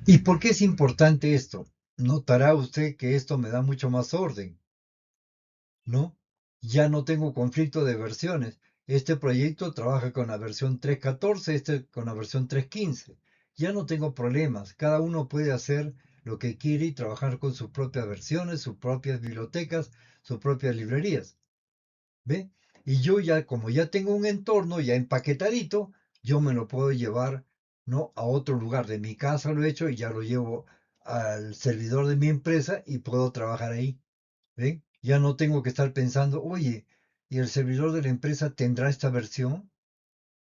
¿Y por qué es importante esto? Notará usted que esto me da mucho más orden, ¿no? Ya no tengo conflicto de versiones. Este proyecto trabaja con la versión 3.14, este con la versión 3.15. Ya no tengo problemas. Cada uno puede hacer lo que quiere y trabajar con sus propias versiones, sus propias bibliotecas, sus propias librerías. ¿Ve? Y yo ya, como ya tengo un entorno ya empaquetadito, yo me lo puedo llevar, ¿no? A otro lugar. De mi casa lo he hecho y ya lo llevo al servidor de mi empresa y puedo trabajar ahí. ¿Ven? Ya no tengo que estar pensando, oye, ¿y el servidor de la empresa tendrá esta versión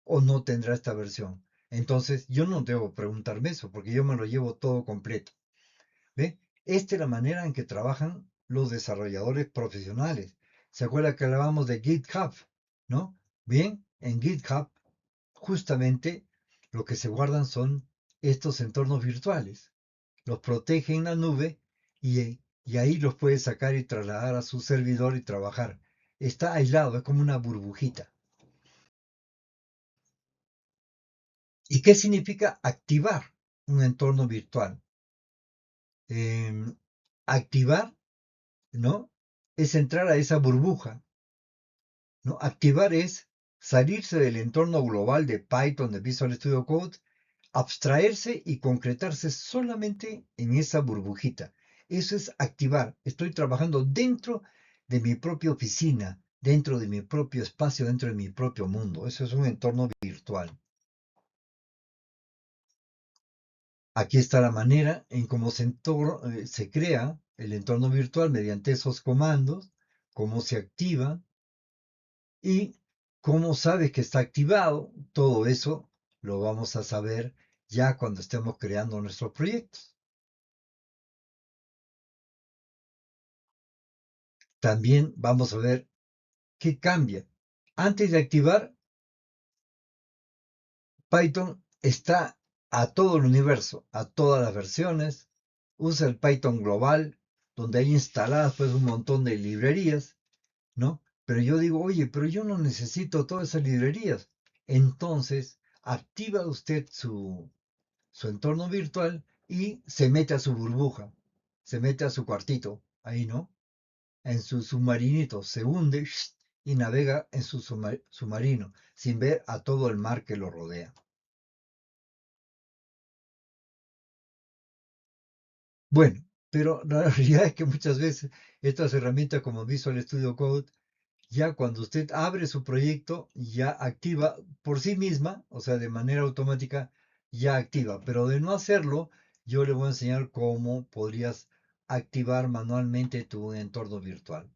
o no tendrá esta versión? Entonces, yo no debo preguntarme eso porque yo me lo llevo todo completo. ¿Ve? Esta es la manera en que trabajan los desarrolladores profesionales. ¿Se acuerda que hablábamos de GitHub? ¿No? Bien, en GitHub justamente lo que se guardan son estos entornos virtuales. Los protege en la nube y ahí los puede sacar y trasladar a su servidor y trabajar. Está aislado, es como una burbujita. ¿Y qué significa activar un entorno virtual? Eh, activar, ¿no? Es entrar a esa burbuja, ¿no? Activar es salirse del entorno global de Python, de Visual Studio Code, abstraerse y concretarse solamente en esa burbujita. Eso es activar. Estoy trabajando dentro de mi propia oficina, dentro de mi propio espacio, dentro de mi propio mundo. Eso es un entorno virtual. Aquí está la manera en cómo se crea el entorno virtual mediante esos comandos, cómo se activa, y cómo sabes que está activado. Todo eso lo vamos a saber ya cuando estemos creando nuestros proyectos. También vamos a ver qué cambia. Antes de activar, Python está a todo el universo, a todas las versiones. Usa el Python global, donde hay instaladas pues un montón de librerías, ¿no? Pero yo digo, oye, pero yo no necesito todas esas librerías. Entonces, activa usted su entorno virtual y se mete a su burbuja, se mete a su cuartito, ahí, ¿no? En su submarinito, se hunde y navega en su submarino, sin ver a todo el mar que lo rodea. Bueno, pero la realidad es que muchas veces estas herramientas como Visual Studio Code, ya cuando usted abre su proyecto, ya activa por sí misma, o sea, de manera automática, ya activa. Pero de no hacerlo, yo le voy a enseñar cómo podrías activar manualmente tu entorno virtual.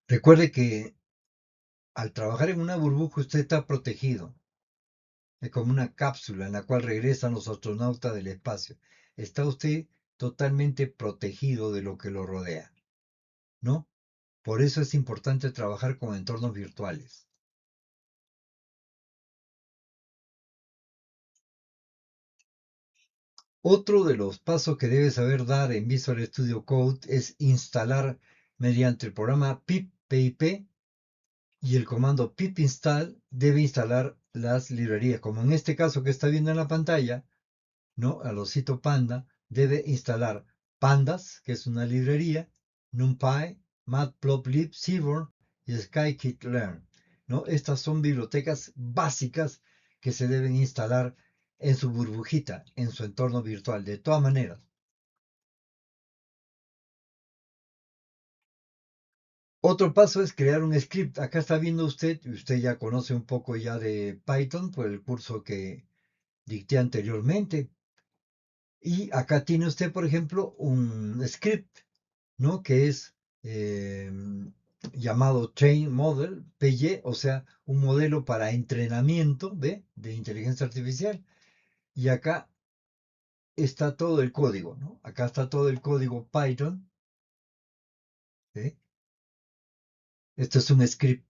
Recuerde que al trabajar en una burbuja usted está protegido. Es como una cápsula en la cual regresan los astronautas del espacio. Está usted totalmente protegido de lo que lo rodea, ¿no? Por eso es importante trabajar con entornos virtuales. Otro de los pasos que debe saber dar en Visual Studio Code es instalar mediante el programa pip y el comando pip install debe instalar las librerías. Como en este caso que está viendo en la pantalla, ¿no? Al osito panda debe instalar pandas, que es una librería, NumPy, Matplotlib, Seaborn y Scikit-learn, ¿no? Estas son bibliotecas básicas que se deben instalar en su burbujita, en su entorno virtual. De todas maneras, otro paso es crear un script. Acá está viendo usted, y usted ya conoce un poco ya de Python por el curso que dicté anteriormente. Y acá tiene usted, por ejemplo, un script, ¿no? Que es eh, llamado Train Model, PY, o sea, un modelo para entrenamiento, ¿ve? De inteligencia artificial. Y acá está todo el código, ¿no? Acá está todo el código Python, ¿eh? Esto es un script.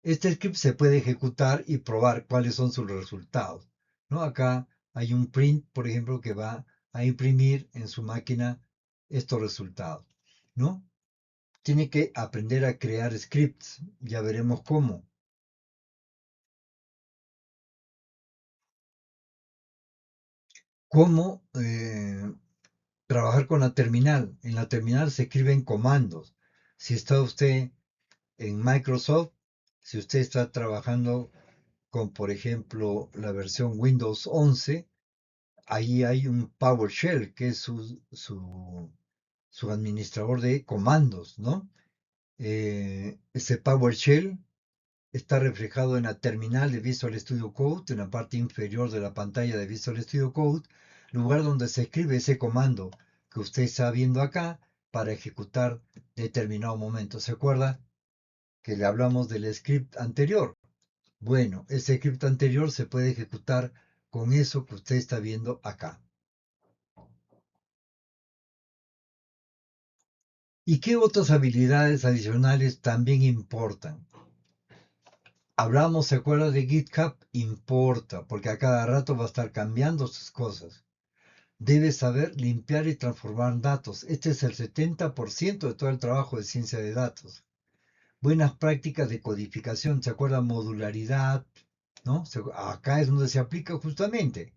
Este script se puede ejecutar y probar cuáles son sus resultados, ¿no? Acá hay un print, por ejemplo, que va a imprimir en su máquina estos resultados, ¿no? Tiene que aprender a crear scripts, ya veremos cómo. Cómo trabajar con la terminal. En la terminal se escriben comandos. Si está usted en Microsoft, si usted está trabajando con, por ejemplo, la versión Windows 11, ahí hay un PowerShell, que es su administrador de comandos, ¿no? Ese PowerShell está reflejado en la terminal de Visual Studio Code, en la parte inferior de la pantalla de Visual Studio Code, lugar donde se escribe ese comando que usted está viendo acá para ejecutar determinado momento. ¿Se acuerda que le hablamos del script anterior? Bueno, ese script anterior se puede ejecutar con eso que usted está viendo acá. ¿Y qué otras habilidades adicionales también importan? Hablamos, ¿se acuerda de GitHub? Importa, porque a cada rato va a estar cambiando sus cosas. Debe saber limpiar y transformar datos. Este es el 70% de todo el trabajo de ciencia de datos. Buenas prácticas de codificación, ¿se acuerda? Modularidad, ¿no? Acá es donde se aplica justamente.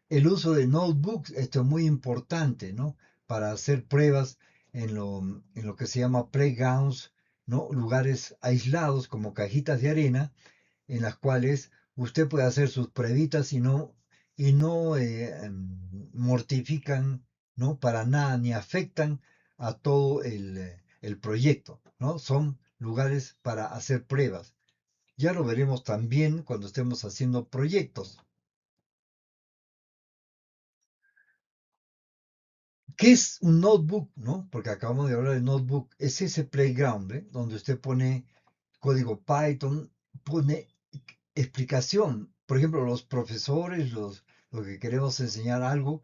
El uso de notebooks, esto es muy importante, ¿no? Para hacer pruebas en lo que se llama playgrounds, ¿no? Lugares aislados como cajitas de arena en las cuales usted puede hacer sus pruebitas y no mortifican, ¿no? Para nada, ni afectan a todo el proyecto, ¿no? Son lugares para hacer pruebas. Ya lo veremos también cuando estemos haciendo proyectos. ¿Qué es un notebook, no? Porque acabamos de hablar de notebook. Es ese playground, ¿eh? Donde usted pone código Python, pone explicación. Por ejemplo, los profesores, los que queremos enseñar algo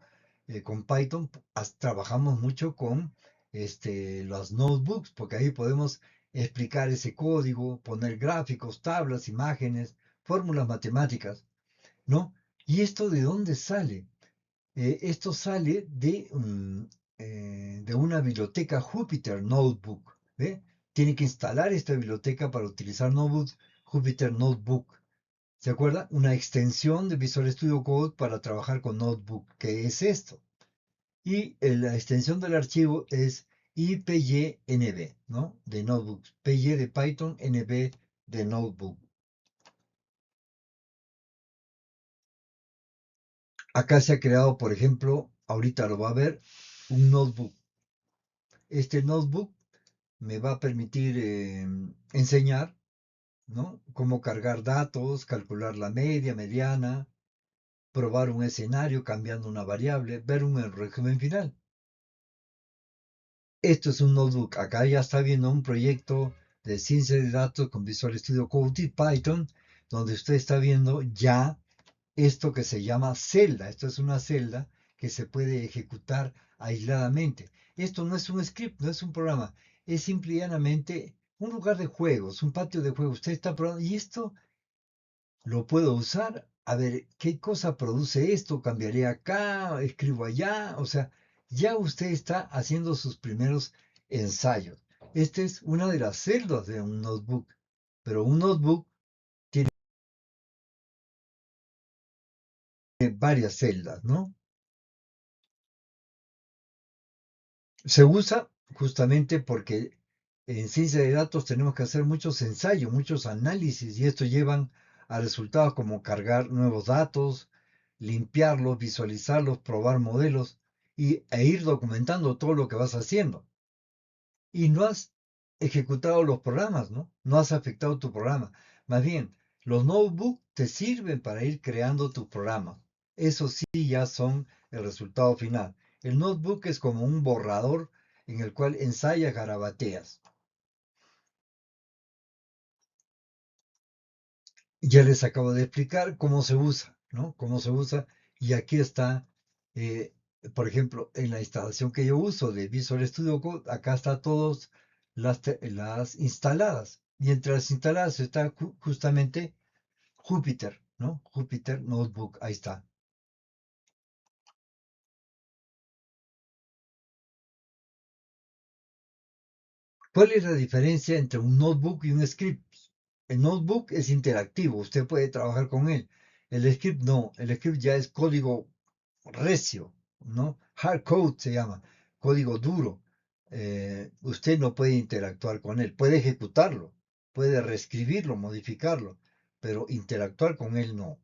con Python, trabajamos mucho con los notebooks, porque ahí podemos explicar ese código, poner gráficos, tablas, imágenes, fórmulas matemáticas, ¿no? ¿Y esto de dónde sale? Esto sale de una biblioteca Jupyter Notebook. ¿Ve? Tiene que instalar esta biblioteca para utilizar Jupyter Notebook. ¿Se acuerda? Una extensión de Visual Studio Code para trabajar con Notebook. ¿Qué es esto? Y la extensión del archivo es IPYNB, ¿no? De Notebooks. PY de Python, NB de Notebook. Acá se ha creado, por ejemplo, ahorita lo va a ver, un notebook. Este notebook me va a permitir enseñar, ¿no? Cómo cargar datos, calcular la media, mediana, probar un escenario cambiando una variable, ver un resumen final. Esto es un notebook. Acá ya está viendo un proyecto de ciencia de datos con Visual Studio Code y Python, donde usted está viendo ya esto que se llama celda. Esto es una celda que se puede ejecutar aisladamente. Esto no es un script, no es un programa, es simple y llanamente un lugar de juegos, un patio de juegos. Usted está probando y esto lo puedo usar. A ver, ¿qué cosa produce esto? Cambiaré acá, escribo allá. O sea, ya usted está haciendo sus primeros ensayos. Esta es una de las celdas de un notebook, pero un notebook tiene varias celdas, ¿no? Se usa justamente porque en ciencia de datos tenemos que hacer muchos ensayos, muchos análisis y esto llevan a resultados como cargar nuevos datos, limpiarlos, visualizarlos, probar modelos e ir documentando todo lo que vas haciendo. Y no has ejecutado los programas, ¿no? No has afectado tu programa. Más bien, los notebooks te sirven para ir creando tu programa. Eso sí ya son el resultado final. El notebook es como un borrador en el cual ensayas garabateas. Ya les acabo de explicar cómo se usa, ¿no? Cómo se usa. Y aquí está, eh, por ejemplo, en la instalación que yo uso de Visual Studio Code, acá está todas las instaladas. Y entre las instaladas está justamente Jupyter, ¿no? Jupyter Notebook, ahí está. ¿Cuál es la diferencia entre un notebook y un script? El notebook es interactivo, usted puede trabajar con él. El script no, el script ya es código recio, ¿no? Hard code se llama, código duro. Usted no puede interactuar con él, puede ejecutarlo, puede reescribirlo, modificarlo, pero interactuar con él no.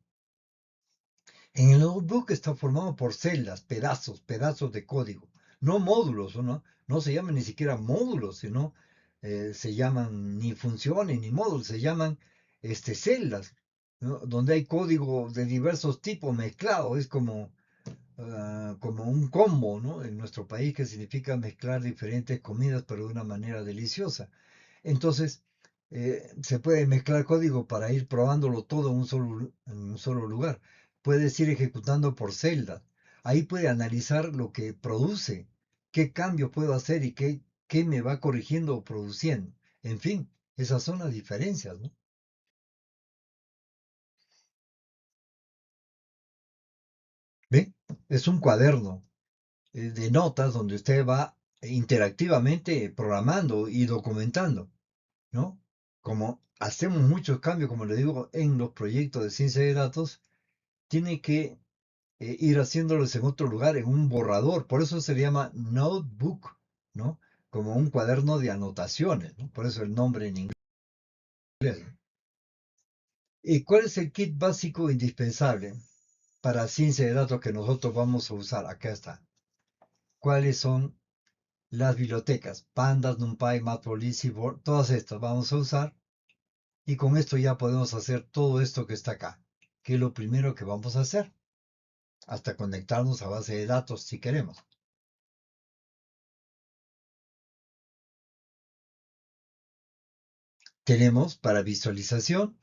En el notebook está formado por celdas, pedazos de código, no módulos, ¿no? No se llaman ni siquiera módulos, sino se llaman ni funciones ni módulos, se llaman celdas, ¿no? Donde hay código de diversos tipos mezclado, es como un combo, ¿no? En nuestro país que significa mezclar diferentes comidas pero de una manera deliciosa. Entonces, se puede mezclar código para ir probándolo todo en un solo lugar. Puedes ir ejecutando por celdas. Ahí puede analizar lo que produce, qué cambios puedo hacer y qué me va corrigiendo o produciendo. En fin, esas son las diferencias, ¿no? ¿Ve? Es un cuaderno de notas donde usted va interactivamente programando y documentando, ¿no? Como hacemos muchos cambios, como le digo, en los proyectos de ciencia de datos, tiene que ir haciéndolos en otro lugar, en un borrador. Por eso se le llama notebook, ¿no? Como un cuaderno de anotaciones, ¿no? Por eso el nombre en inglés. ¿Y cuál es el kit básico indispensable para ciencia de datos que nosotros vamos a usar? Acá está. ¿Cuáles son las bibliotecas? Pandas, NumPy, Matplotlib, Seaborn, todas estas vamos a usar. Y con esto ya podemos hacer todo esto que está acá, que es lo primero que vamos a hacer, hasta conectarnos a base de datos si queremos. Tenemos para visualización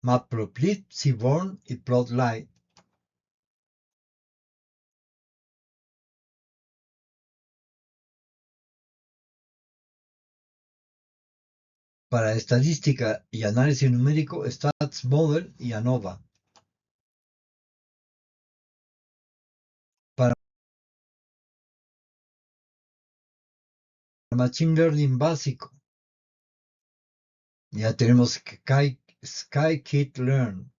Matplotlib, Seaborn y Plotly. Para estadística y análisis numérico, StatsModel y ANOVA. Para Machine Learning básico, ya tenemos Scikit-learn.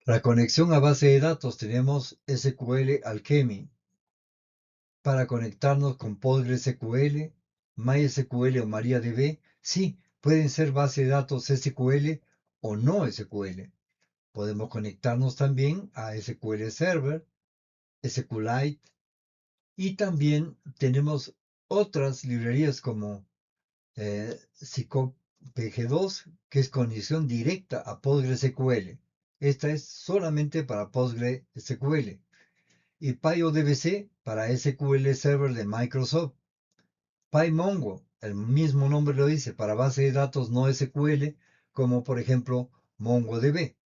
La conexión a base de datos tenemos SQL Alchemy. Para conectarnos con PostgreSQL, MySQL o MariaDB, sí, pueden ser bases de datos SQL o no SQL. Podemos conectarnos también a SQL Server, SQLite y también tenemos otras librerías como PG2, que es conexión directa a PostgreSQL. Esta es solamente para PostgreSQL. Y PyODBC para SQL Server de Microsoft. PyMongo, el mismo nombre lo dice, para base de datos no SQL, como por ejemplo MongoDB.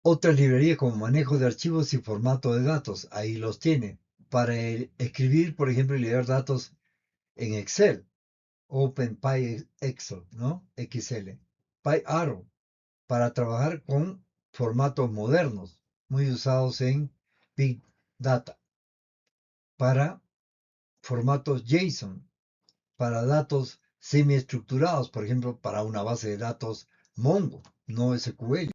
Otras librerías como manejo de archivos y formato de datos, ahí los tiene. Para escribir, por ejemplo, y leer datos en Excel. OpenPyXL, ¿no? XL. PyArrow, para trabajar con formatos modernos, muy usados en Big Data. Para formatos JSON, para datos semiestructurados, por ejemplo, para una base de datos Mongo, no SQL.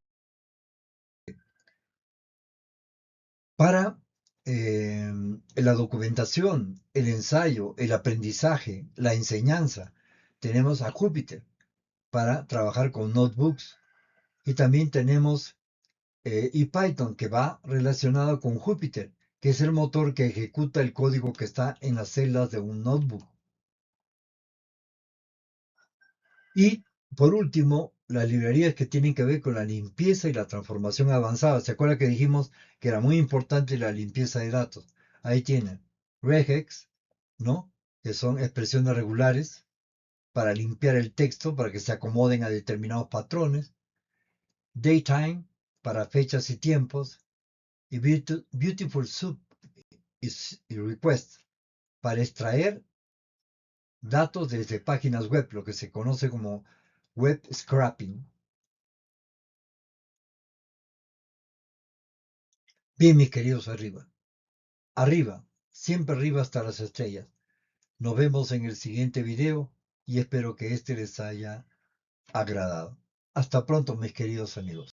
Para la documentación, el ensayo, el aprendizaje, la enseñanza, tenemos a Jupyter para trabajar con notebooks. Y también tenemos Python, que va relacionado con Jupyter, que es el motor que ejecuta el código que está en las celdas de un notebook. Y por último, las librerías que tienen que ver con la limpieza y la transformación avanzada. ¿Se acuerda que dijimos que era muy importante la limpieza de datos? Ahí tienen regex, ¿no? Que son expresiones regulares para limpiar el texto, para que se acomoden a determinados patrones. Datetime, para fechas y tiempos. Y Beautiful Soup y Request, para extraer datos desde páginas web, lo que se conoce como web scraping. Bien, mis queridos arriba. Arriba, siempre arriba hasta las estrellas. Nos vemos en el siguiente video y espero que este les haya agradado. Hasta pronto, mis queridos amigos.